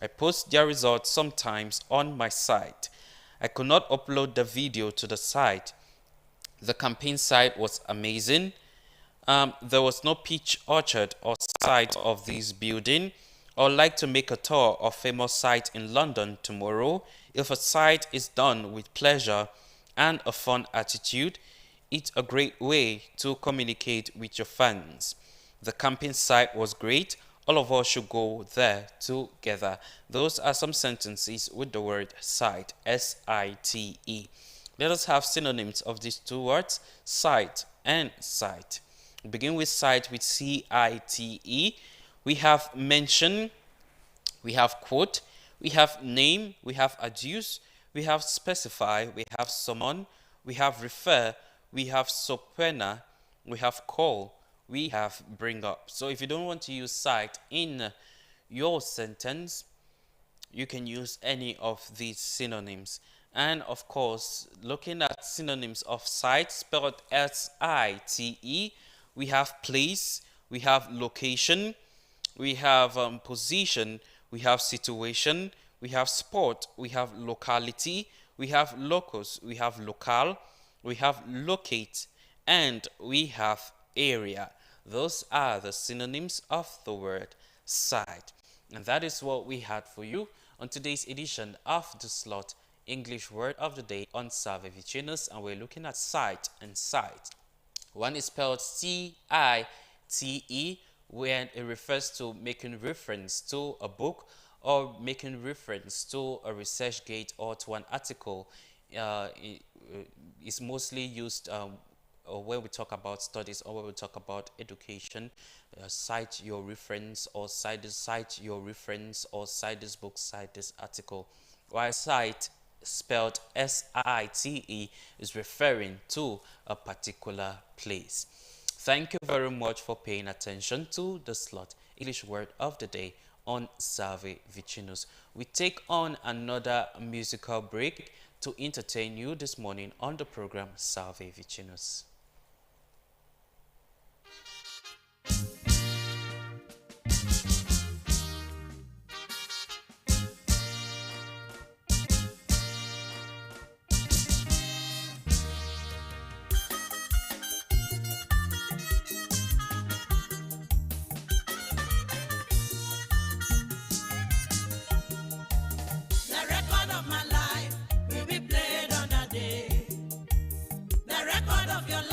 I post their results sometimes on my site. I could not upload the video to the site. The campaign site was amazing. There was no peach orchard or site of this building. I would like to make a tour of famous site in London tomorrow. If a site is done with pleasure and a fun attitude, it's a great way to communicate with your fans. The camping site was great. All of us should go there together. Those are some sentences with the word cite, S-I-T-E. Let us have synonyms of these two words, cite and cite. We begin with cite with C-I-T-E. We have mention, we have quote, we have name, we have adduce, we have specify, we have summon, we have refer, we have subpoena, we have call, we have bring up. So if you don't want to use cite in your sentence, you can use any of these synonyms. And of course, looking at synonyms of cite, spelled S-I-T-E, we have place, we have location, we have position, we have situation, we have sport, we have locality, we have locus, we have locale, we have locate, and we have area. Those are the synonyms of the word cite. And that is what we had for you on today's edition of the slot English word of the day on Salve Vicinus, and we're looking at cite and cite. One is spelled C-I-T-E, when it refers to making reference to a book or making reference to a research gate or to an article. It's mostly used when we talk about studies or when we talk about education. Cite your reference, or cite your reference, or cite this book, cite this article. While cite, spelled S-I-T-E, is referring to a particular place. Thank you very much for paying attention to the slot English word of the day on Salve Vicinus. We take on another musical break to entertain you this morning on the program Salve Vicinus.
The record of my life will be played on a day. The record of your life.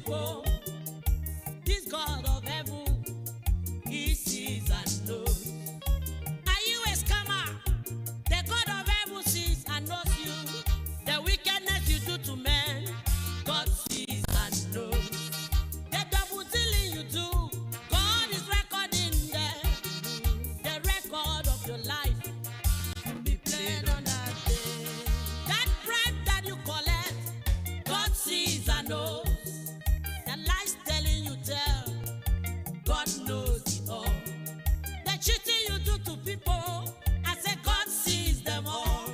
people. This God of heaven, he sees and knows. Are you a scammer? The God of heaven sees and knows you. The wickedness you do to men, God sees and knows. The double dealing you do, God is recording there. The record of your life will be played on that day. That bribe that you collect, God sees and knows. The lies telling you tell, God knows it all. The cheating you do to people, I say God sees them all.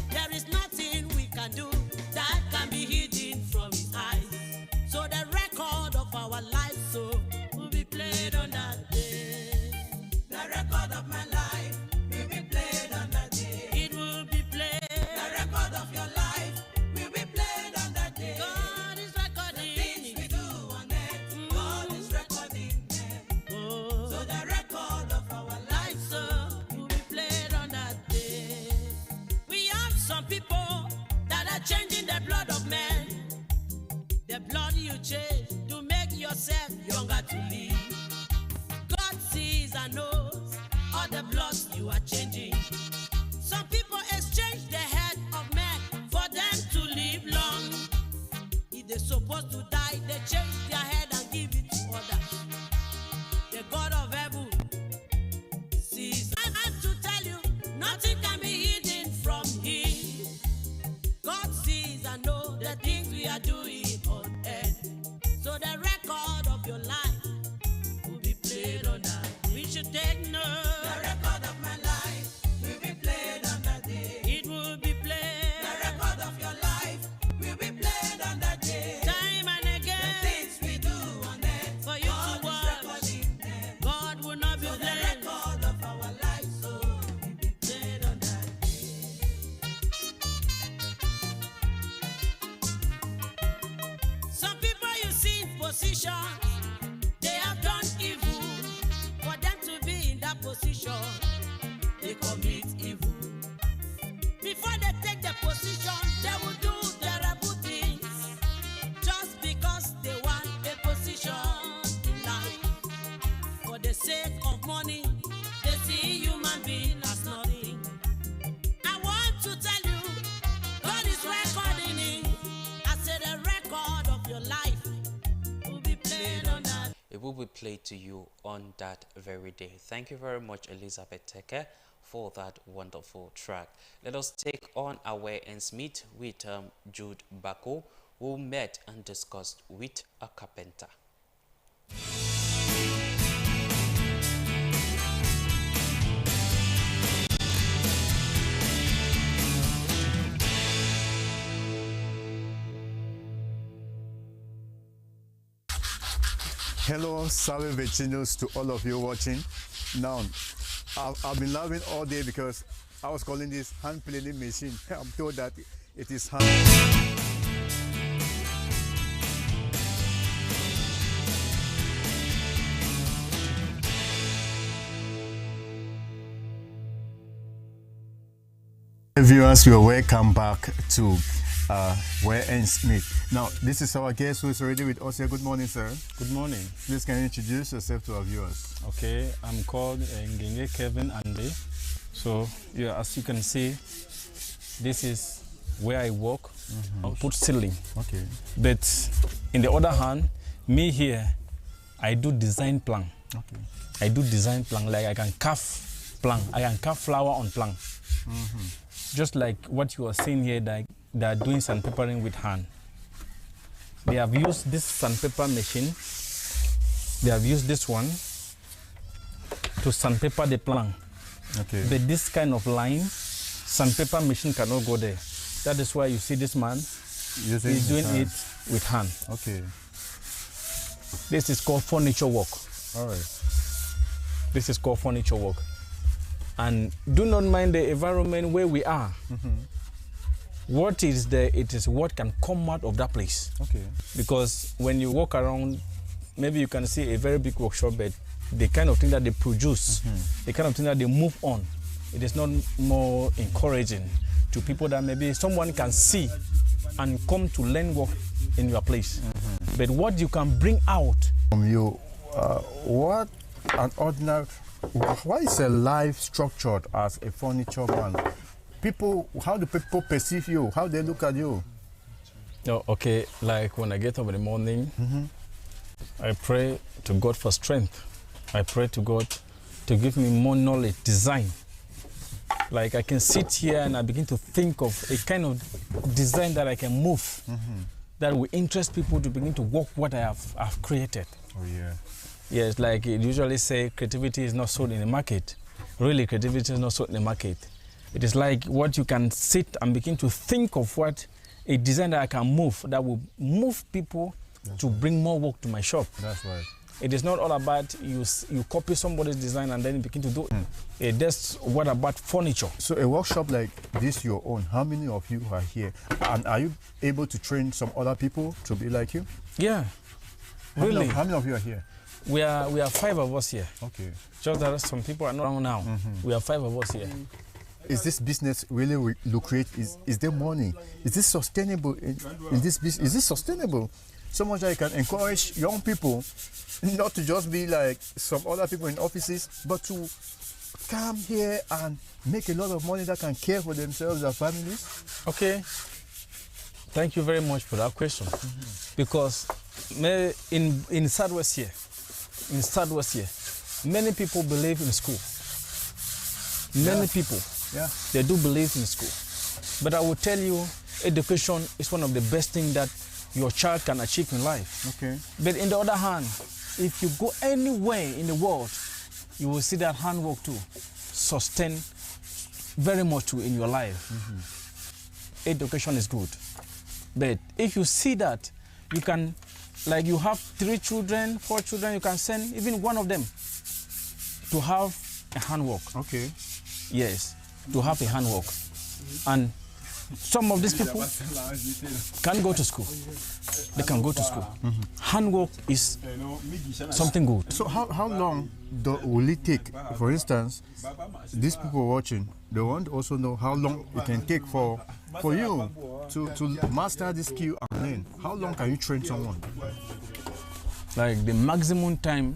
There is nothing we can do that can be hidden from his eyes. So the record of our life so will be played on that day. The record of my life will be played on that day. It will be played. The record of your life will be played on that day. God is recording the things we do on it. God is recording them. Oh. So the record of our life so will be played on that day. We have some people that are changing the blood of men. The blood you change to make yourself younger to live. God sees and knows all the bloods you are changing. Some people exchange the head of men for them to live long. If they're supposed to die, they change their head and give it to others. The God of heaven sees. I have to tell you, nothing can be hidden from him. God sees and knows the things we are doing on earth. So the record of your life will be played on that. We should take note. The record of my life will be played on that day. It will be played. The record of your life will be played on that day. Time and again. The things we do on earth. For you God to watch. God will not be so blamed. The record of our life so will be played on that day. Some people you see in positions, they have done evil. For them to be in that position, they commit evil. Before they take the position, they will do terrible things. Just because they want a position in life. For the sake of money, they see human being as nothing. I want to tell you, God is recording it. I said the record of your life will be played on that.
It will be played to you on that very day. Thank you very much, Elizabeth Teke, for that wonderful track. Let us take on our ends meet with Jude Bako, who met and discussed with a carpenter.
Hello, Salve Vicinus to all of you watching. Now, I've been laughing all day because I was calling this hand planing machine. I'm told that it is hand. Viewers, you're welcome back to Where Ends Meet. Now, this is our guest who is already with us here. Good morning, sir.
Good morning.
Please, can you introduce yourself to our viewers?
Okay, I'm called Ngenge Kevin Ande. So, yeah, as you can see, this is where I work. I put ceiling.
Okay.
But in the other hand, me here, I do design plan.
Okay.
I do design plan, like I can carve plan. I can carve flower on plan. Just like what you are seeing here, that they are doing sandpapering with hand. They have used this sandpaper machine. They have used this one to sandpaper the plan.
Okay.
But this kind of line, sandpaper machine cannot go there. That is why you see this man is doing it with hand.
Okay.
This is called furniture work.
All right.
This is called furniture work. And do not mind the environment where we are. What is there, it is what can come out of that place.
Okay.
Because when you walk around, maybe you can see a very big workshop, but the kind of thing that they produce, the kind of thing that they move on, it is not more encouraging to people that maybe someone can see and come to learn work in your place. but what you can bring out.
From you, what an ordinary, why is a life structured as a furniture man? People, how do people perceive you? How they look at you?
Oh, okay, like when I get up in the morning, I pray to God for strength. I pray to God to give me more knowledge, design. Like I can sit here and I begin to think of a kind of design that I can move, that will interest people to begin to work what I've created.
Oh yeah.
Yes, like it usually say creativity is not sold in the market. Really, creativity is not sold in the market. It is like what you can sit and begin to think of what a design that I can move, that will move people to bring more work to my shop.
That's right.
It is not all about you copy somebody's design and then you begin to do it. That's what about furniture.
So a workshop like this, your own, how many of you are here? And are you able to train some other people to be like you?
Yeah, really.
How many of you are here?
We are 5 of us here.
Okay.
Just that some people are not around now. We are 5 of us here.
Is this business really lucrative? Is there money? Is this sustainable in this business? Is this sustainable? So much that you can encourage young people not to just be like some other people in offices, but to come here and make a lot of money that can care for themselves and families?
Okay. Thank you very much for that question. Because in Southwest here, many people believe in school. Many people, they do believe in school. But I will tell you, education is one of the best things that your child can achieve in life.
Okay.
But in the other hand, if you go anywhere in the world, you will see that handwork too sustain very much too in your life. Education is good. But if you see that, you can, like you have 3 children, 4 children, you can send even one of them to have a handwork.
Okay.
Yes, to have a handwork. And some of these people can go to school. They can go to school. Handwork is something good.
So how long will it take? For instance, these people watching, they want to also know how long it can take for you to master this skill and learn. How long can you train someone?
Like the maximum time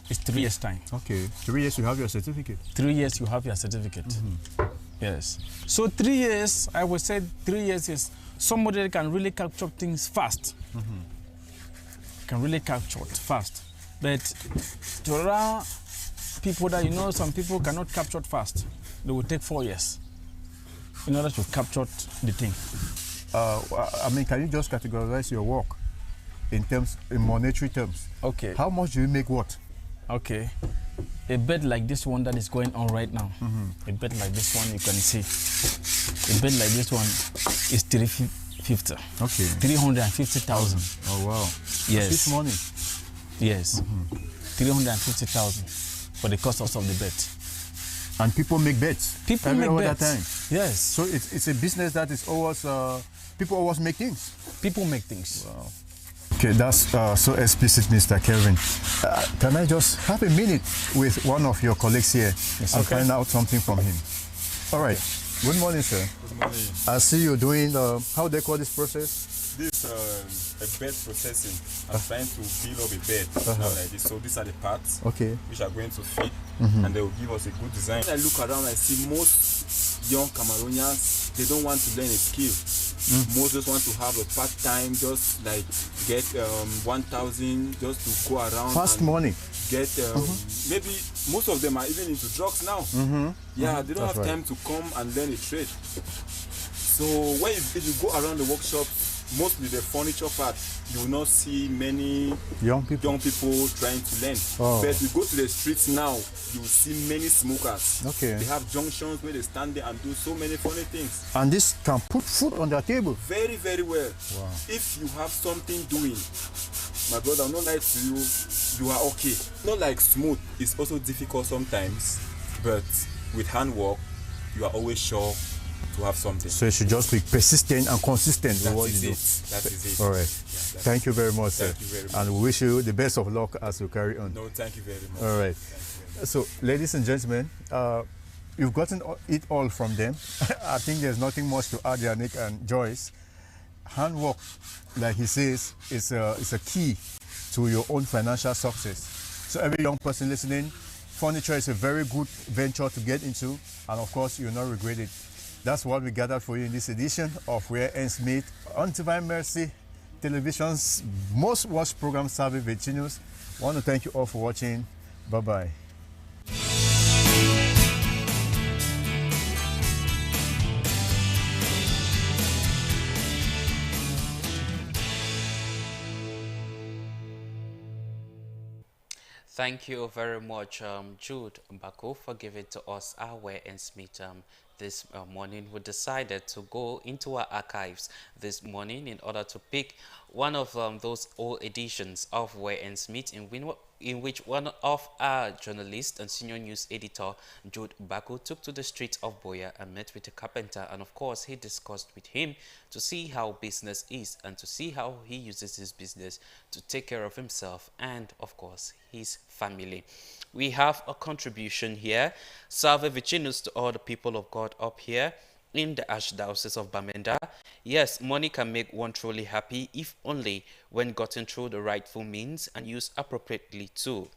is 3 years time.
Okay, 3 years you have your certificate.
3 years you have your certificate. Yes. So 3 years, I would say 3 years is somebody that can really capture things fast. Can really capture it fast. But there are people that, you know, some people cannot capture it fast. They will take 4 years in order to capture the thing.
I mean, can you just categorize your work in monetary terms?
Okay.
How much do you make what?
Okay. A bed like this one that is going on right now, a bed like this one you can see, a bed like this one is 350.
Okay.
350,000.
Oh wow.
Yes.
This money.
Yes. 350,000 for the cost of the bed.
And people make beds.
People make beds.
Time.
Yes.
So it's a business that is always people always make things.
People make things.
Wow. Okay, that's so explicit, Mr. Kelvin. Can I just have a minute with one of your colleagues here and find out something from him? All right. Good morning, sir.
Good morning.
I see you doing, how they call this process?
This a bed processing. I'm trying to build up a bed like this. So these are the parts which are going to fit and they will give us a good design. When I look around, I see most young Cameroonians, they don't want to learn a skill. Most just want to have a part-time, just like get 1,000 just to go around.
Fast money.
Get maybe most of them are even into drugs now. Yeah, they don't have time to come and learn a trade. So when if you go around the workshop, mostly the furniture part, you will not see many
young people
trying to learn. But you go to the streets now, you will see many smokers.
Okay.
They have junctions where they stand there and do so many funny things.
And this can put food on their table.
Very, very well.
Wow.
If you have something doing, my brother, I'm not like to you, you are okay. Not like smooth, it's also difficult sometimes, but with handwork, you are always sure to have something.
So you should just be persistent and consistent with what you do.
That is it.
All right.
Yeah,
thank you very much, sir.
Thank you very much.
And we wish you the best of luck as you carry on.
No, thank you very much.
All right. So, ladies and gentlemen, you've gotten it all from them. I think there's nothing much to add, Yannick and Joyce. handwork, like he says, is a key to your own financial success. So every young person listening, furniture is a very good venture to get into, and of course, you'll not regret it. That's what we gathered for you in this edition of Where Ends Meet on Divine Mercy Television's most watched program, Salve Vicinus. I want to thank you all for watching. Bye-bye.
Thank you very much, Jude Mbako, for giving to us our Where Ends Meet this morning. We decided to go into our archives this morning in order to pick one of those old editions of Where Ends Meet, in which one of our journalists and senior news editor, Jude Mbako, took to the streets of Boya and met with a carpenter, and of course he discussed with him to see how business is and to see how he uses his business to take care of himself and of course his family. We have a contribution here. Salve Vicinus to all the people of God up here in the Archdiocese of Bamenda. Yes, money can make one truly happy if only when gotten through the rightful means and used appropriately too.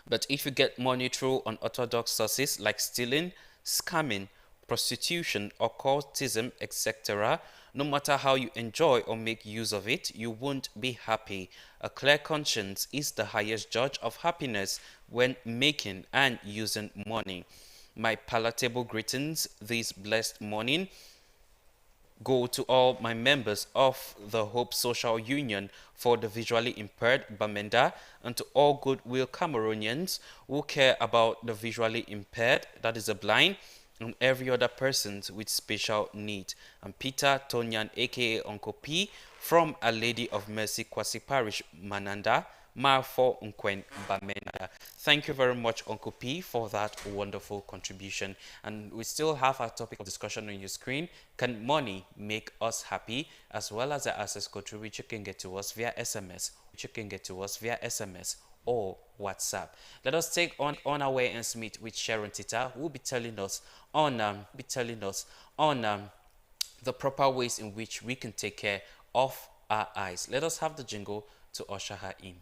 But if you get money through unorthodox sources like stealing, scamming, prostitution or cultism, etc., no matter how you enjoy or make use of it, you won't be happy. A clear conscience is the highest judge of happiness when making and using money. My palatable greetings this blessed morning go to all my members of the Hope Social Union for the Visually Impaired Bamenda and to all goodwill Cameroonians who care about the visually impaired, that is the blind, and every other person with special need. I'm Peter Tonyan, aka Uncle P, from A Lady of Mercy Kwasi Parish, Mananda, Marfo Nkwen Bamenda. Thank you very much, Uncle P, for that wonderful contribution. And we still have our topic of discussion on your screen. Can money make us happy? As well as the access code through which you can get to us via SMS, or WhatsApp. Let us take on our way and meet with Sharon Tita, who will be telling us on the proper ways in which we can take care of our eyes. Let us have the jingle to usher her in.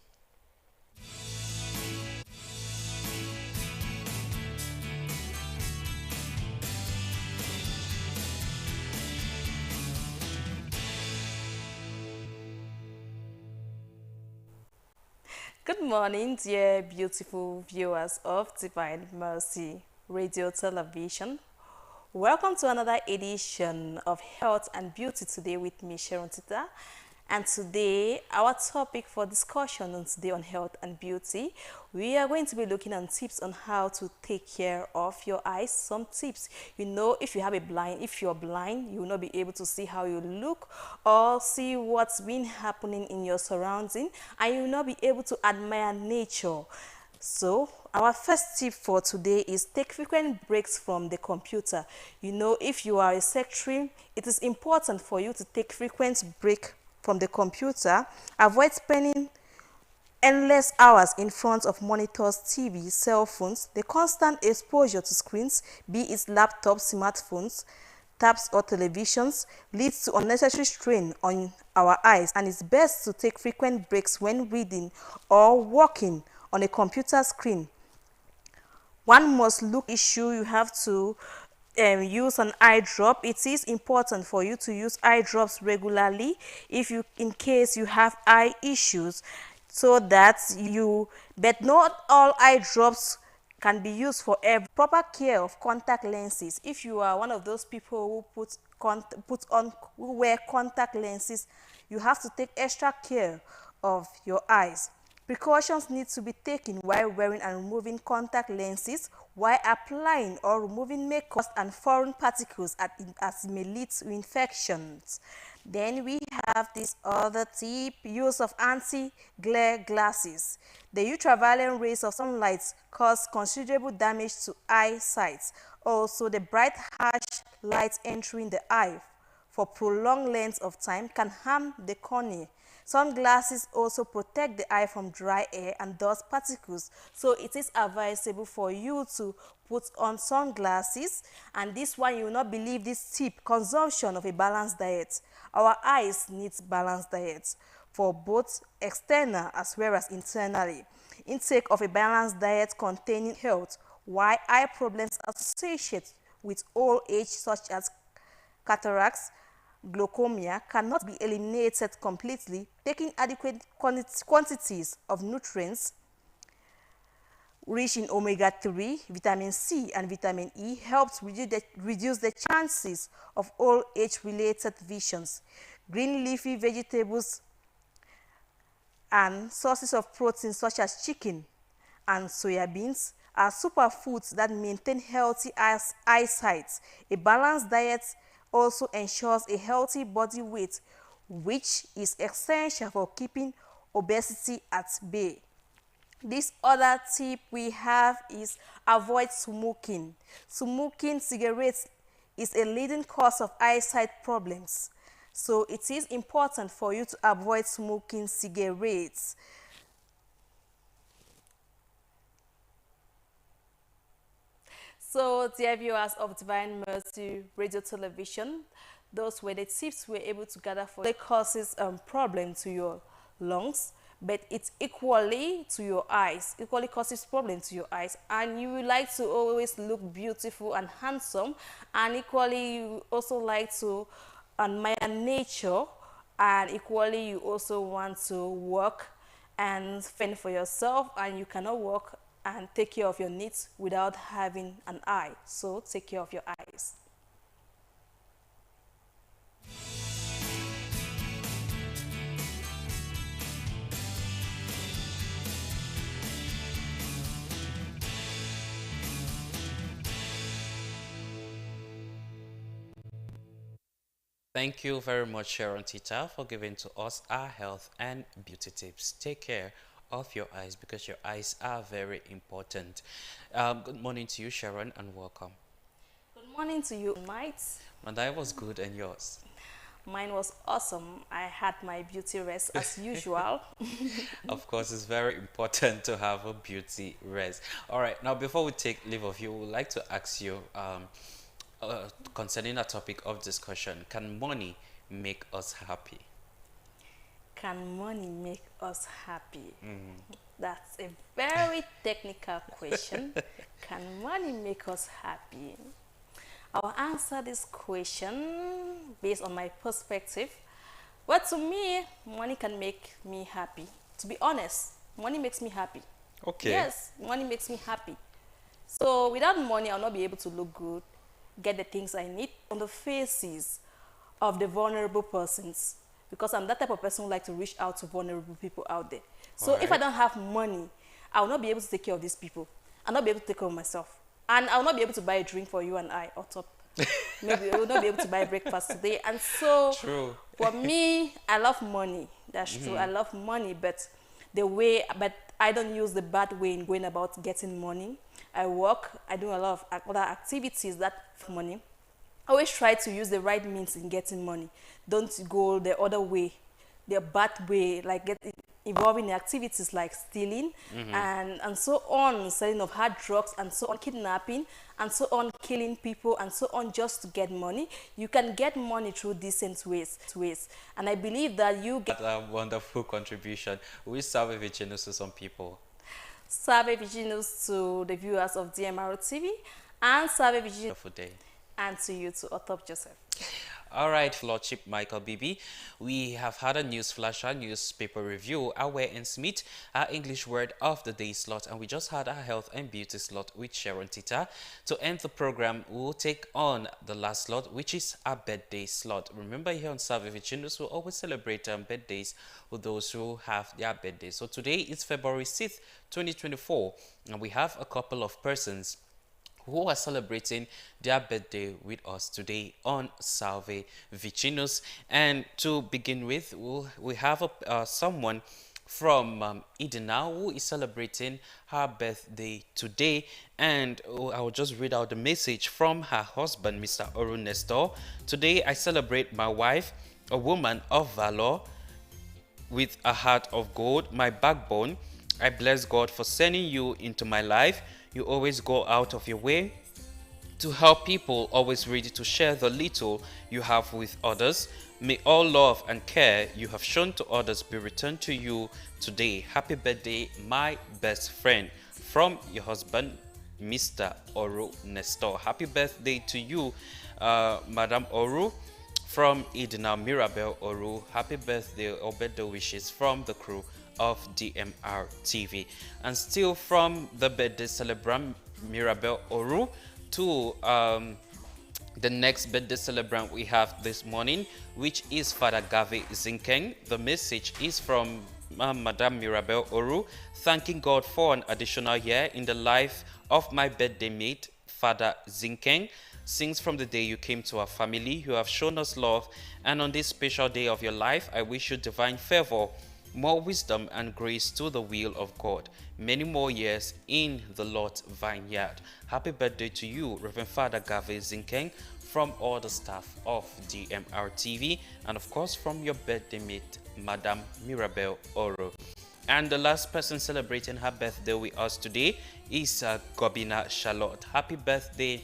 Good morning, dear beautiful viewers of Divine Mercy Radio Television. Welcome to another edition of Health and Beauty today with me, Sharon Tita. And today, our topic for discussion on today on health and beauty, we are going to be looking at tips on how to take care of your eyes. Some tips, you know, if you're blind, you will not be able to see how you look or see what's been happening in your surrounding, and you will not be able to admire nature. So our first tip for today is take frequent breaks from the computer. You know, if you are a secretary, it is important for you to take frequent break from the computer. Avoid spending endless hours in front of monitors, TV, cell phones. The constant exposure to screens, be it laptops, smartphones, tabs or televisions, leads to unnecessary strain on our eyes, and it's best to take frequent breaks when reading or working on a computer screen. One must look issue. You have to use an eye drop. It is important for you to use eye drops regularly in case you have eye issues, so that but not all eye drops can be used for every. Proper care of contact lenses. If you are one of those people who wear contact lenses, you have to take extra care of your eyes. Precautions need to be taken while wearing and removing contact lenses, while applying or removing makeup and foreign particles as may lead to infections. Then we have this other tip: use of anti-glare glasses. The ultraviolet rays of sunlight cause considerable damage to eyesight. Also, the bright harsh light entering the eye for prolonged lengths of time can harm the cornea. Sunglasses also protect the eye from dry air and dust particles. So it is advisable for you to put on sunglasses. And this one, you will not believe this tip: consumption of a balanced diet. Our eyes need balanced diet for both external as well as internally. Intake of a balanced diet containing health, why eye problems associated with old age such as cataracts, glaucoma cannot be eliminated completely. Taking adequate quantities of nutrients rich in omega-3, vitamin C, and vitamin E helps reduce the chances of old age-related visions. Green leafy vegetables and sources of protein such as chicken and soya beans are superfoods that maintain healthy eyesight. A balanced diet also ensures a healthy body weight, which is essential for keeping obesity at bay. This other tip we have is avoid smoking. Smoking cigarettes is a leading cause of eyesight problems. So it is important for you to avoid smoking cigarettes. So, dear viewers of Divine Mercy Radio Television, those were the tips we were able to gather for the causes problem to your lungs, but it's equally to your eyes. Equally causes problem to your eyes, and you would like to always look beautiful and handsome, and equally you also like to admire nature, and equally you also want to work and fend for yourself, and you cannot work and take care of your needs without having an eye. So take care of your eyes.
Thank you very much, Sharon Tita, for giving to us our health and beauty tips. Take care of your eyes because your eyes are very important. Good morning to you, Sharon, and welcome.
Good morning to you, Mike.
My day was good, and yours?
Mine was awesome. I had my beauty rest as usual.
Of course, it's very important to have a beauty rest. All right, now before we take leave of you, we would like to ask you concerning a topic of discussion: can money make us happy?
Can money make us happy? That's a very technical question. Can money make us happy? I'll answer this question based on my perspective. But to me, money can make me happy. To be honest, money makes me happy.
Okay.
Yes, money makes me happy. So without money, I'll not be able to look good, get the things I need on the faces of the vulnerable persons, because I'm that type of person who like to reach out to vulnerable people out there. So if I don't have money, I will not be able to take care of these people. I'll not be able to take care of myself. And I will not be able to buy a drink for you and I on top. Maybe I will not be able to buy breakfast today. And so for me, I love money. That's true. I love money, but I don't use the bad way in going about getting money. I work, I do a lot of other activities that for money. Always try to use the right means in getting money. Don't go the other way, the bad way, like involving in activities like stealing and so on, selling of hard drugs and so on, kidnapping and so on, killing people and so on, just to get money. You can get money through decent ways. And I believe that you get
a wonderful contribution. We Salve Vicinus to some people.
Salve Vicinus to the viewers of DMR TV, and Salve Vicinus and to you, to Otop Joseph.
All right, Lordship Michael Bibi, we have had a news flash, our newspaper review, our Where and Smith, our English word of the day slot, and we just had our health and beauty slot with Sharon Tita. To end the program, we'll take on the last slot, which is our birthday slot. Remember, here on Salve Vicinus, we'll always celebrate birthdays with those who have their birthdays. So today is February 6th, 2024, and we have a couple of persons who are celebrating their birthday with us today on Salve Vicinus. And to begin with, we have someone from Idina who is celebrating her birthday today. And I will just read out the message from her husband, Mr. Orun Nestor. Today I celebrate my wife, a woman of valor, with a heart of gold, my backbone. I bless God for sending you into my life. You always go out of your way to help people, always ready to share the little you have with others. May all love and care you have shown to others be returned to you today. Happy birthday, my best friend. From your husband, Mr. Oru Nestor. Happy birthday to you, Madam Oru. From Edina Mirabel Oru. Happy birthday or birthday wishes from the crew of DMR TV. And still from the birthday celebrant Mirabel Oru to the next birthday celebrant we have this morning, which is Father Gave Zinkeng. The message is from Madame Mirabel Oru, thanking God for an additional year in the life of my birthday mate, Father Zinkeng. Since from the day you came to our family, you have shown us love, and on this special day of your life, I wish you divine favor, more wisdom and grace to the will of God. Many more years in the Lord's vineyard. Happy birthday to you, Reverend Father Gave Zinkeng, from all the staff of DMR TV, and of course from your birthday mate, Madame Mirabel Oro. And the last person celebrating her birthday with us today is Gobina Charlotte. Happy birthday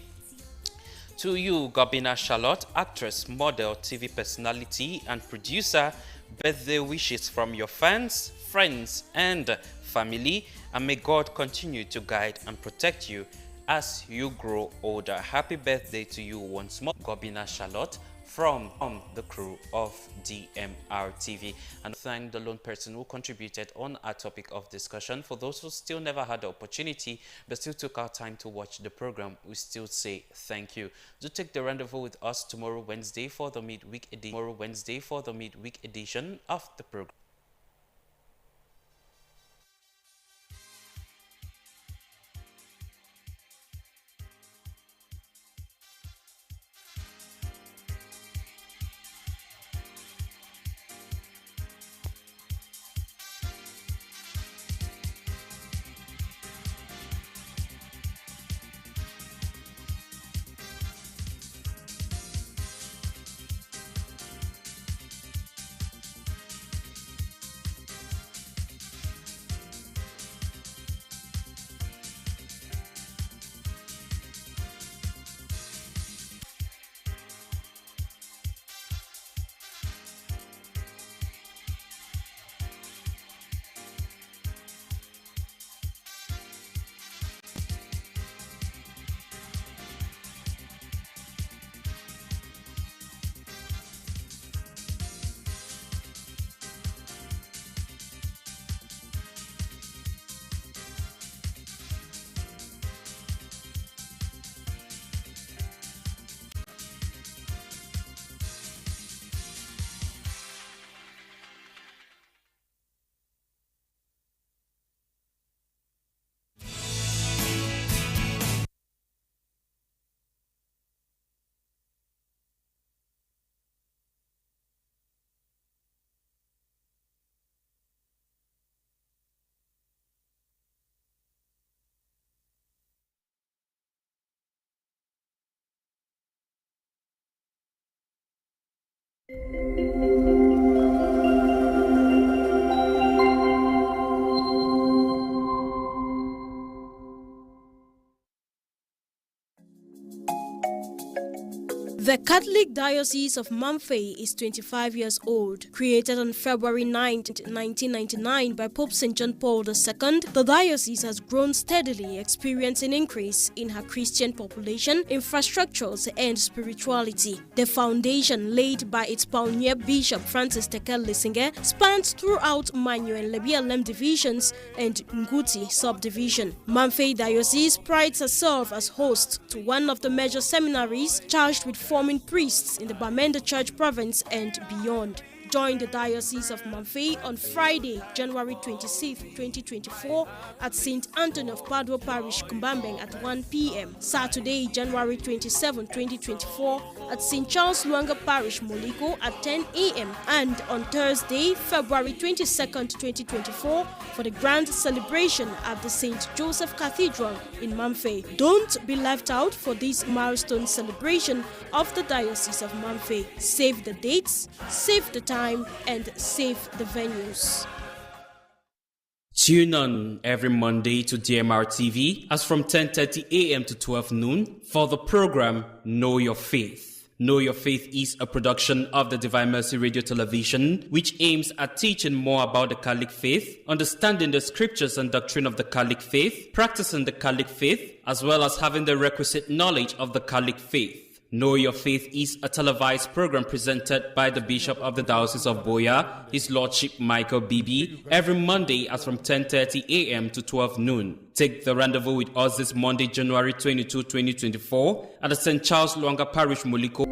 to you, Gobina Charlotte, actress, model, TV personality, and producer. Birthday wishes from your fans, friends, and family, and may God continue to guide and protect you as you grow older. Happy birthday to you once more, Gobina Charlotte, from the crew of DMR TV. And thank the lone person who contributed on our topic of discussion. For those who still never had the opportunity but still took our time to watch the program, we still say thank you. Do take the rendezvous with us tomorrow Wednesday for the midweek edition of the program.
The Catholic Diocese of Mamfe is 25 years old. Created on February 9, 1999 by Pope St. John Paul II, the diocese has grown steadily, experiencing increase in her Christian population, infrastructures, and spirituality. The foundation, laid by its pioneer Bishop Francis Tekel Lissinger, spans throughout Manyo and Lebialem divisions and Nguti subdivision. Mamfe Diocese prides herself as host to one of the major seminaries charged with forming priests in the Bamenda Church province and beyond. Join the Diocese of Mamfe on Friday, January 26, 2024 at St. Anthony of Padua Parish, Kumbambeng at 1 p.m. Saturday, January 27, 2024 at St. Charles Luanga Parish, Moliko at 10 a.m. and on Thursday, February 22nd, 2024 for the grand celebration at the St. Joseph Cathedral in Mamfe. Don't be left out for this milestone celebration of the Diocese of Mamfe. Save the dates, save the time, and save the venues.
Tune in every Monday to DMR TV as from 10:30 a.m. to 12 noon for the program Know Your Faith. Know Your Faith is a production of the Divine Mercy Radio Television, which aims at teaching more about the Catholic faith, understanding the scriptures and doctrine of the Catholic faith, practicing the Catholic faith, as well as having the requisite knowledge of the Catholic faith. Know Your Faith is a televised program presented by the Bishop of the Diocese of Boya, His Lordship Michael Bibi, every Monday as from 10:30 a.m. to 12 noon. Take the rendezvous with us this Monday, January 22, 2024 at the St. Charles Luanga Parish, Moliko.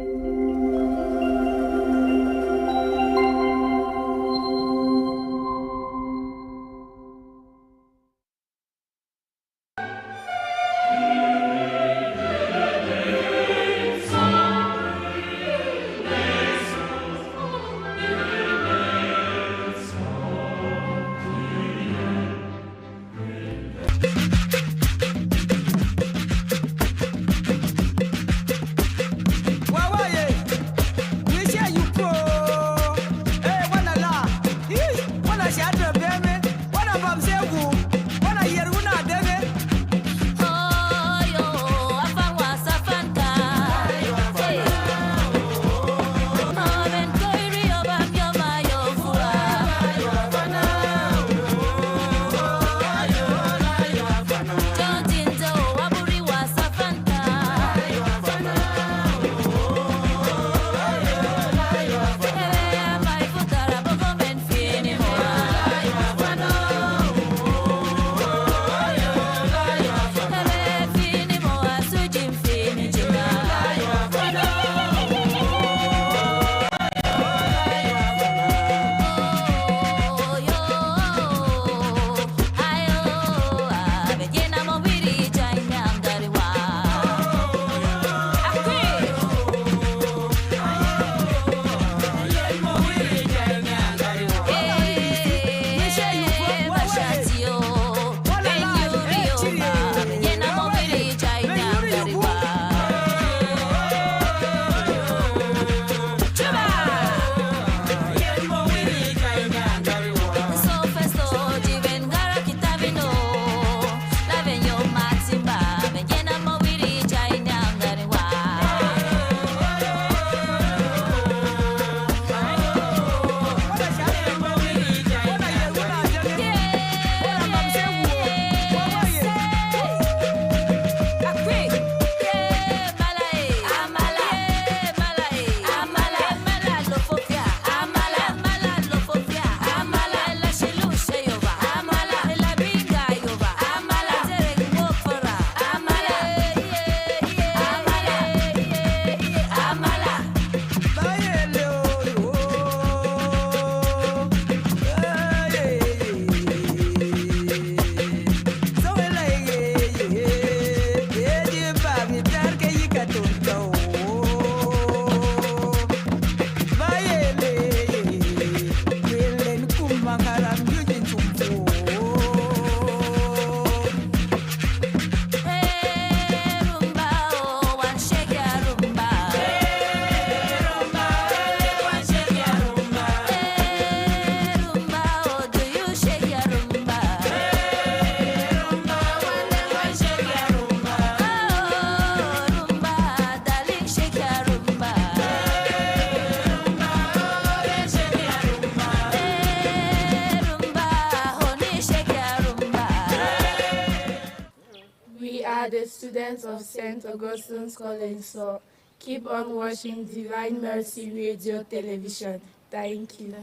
The students of St. Augustine's College, so keep on watching Divine Mercy Radio Television. Thank you.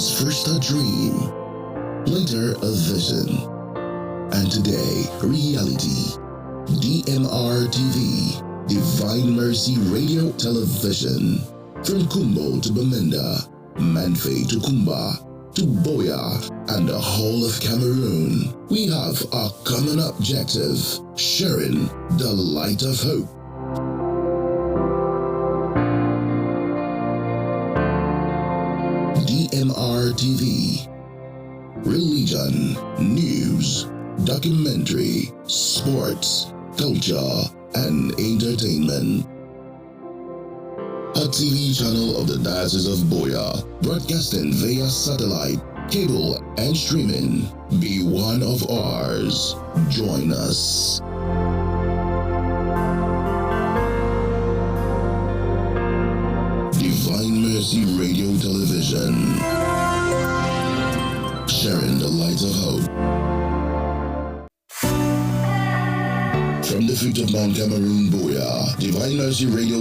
was first a dream, later a vision, and today reality. DMR TV, Divine Mercy Radio Television. From Kumbo to Bamenda, Manfei to Kumba, to Boya and the whole of Cameroon, we have a common objective, sharing the light of hope. DMR TV. Religion, news, documentary, sports, culture, and entertainment. A TV channel of the Diocese of Boya, broadcasting via satellite, cable, and streaming. Be one of ours. Join us. Divine Mercy Radio Television. Sharing the light of hope. From the feet of Mount Cameroon, Boya, Divine Mercy Radio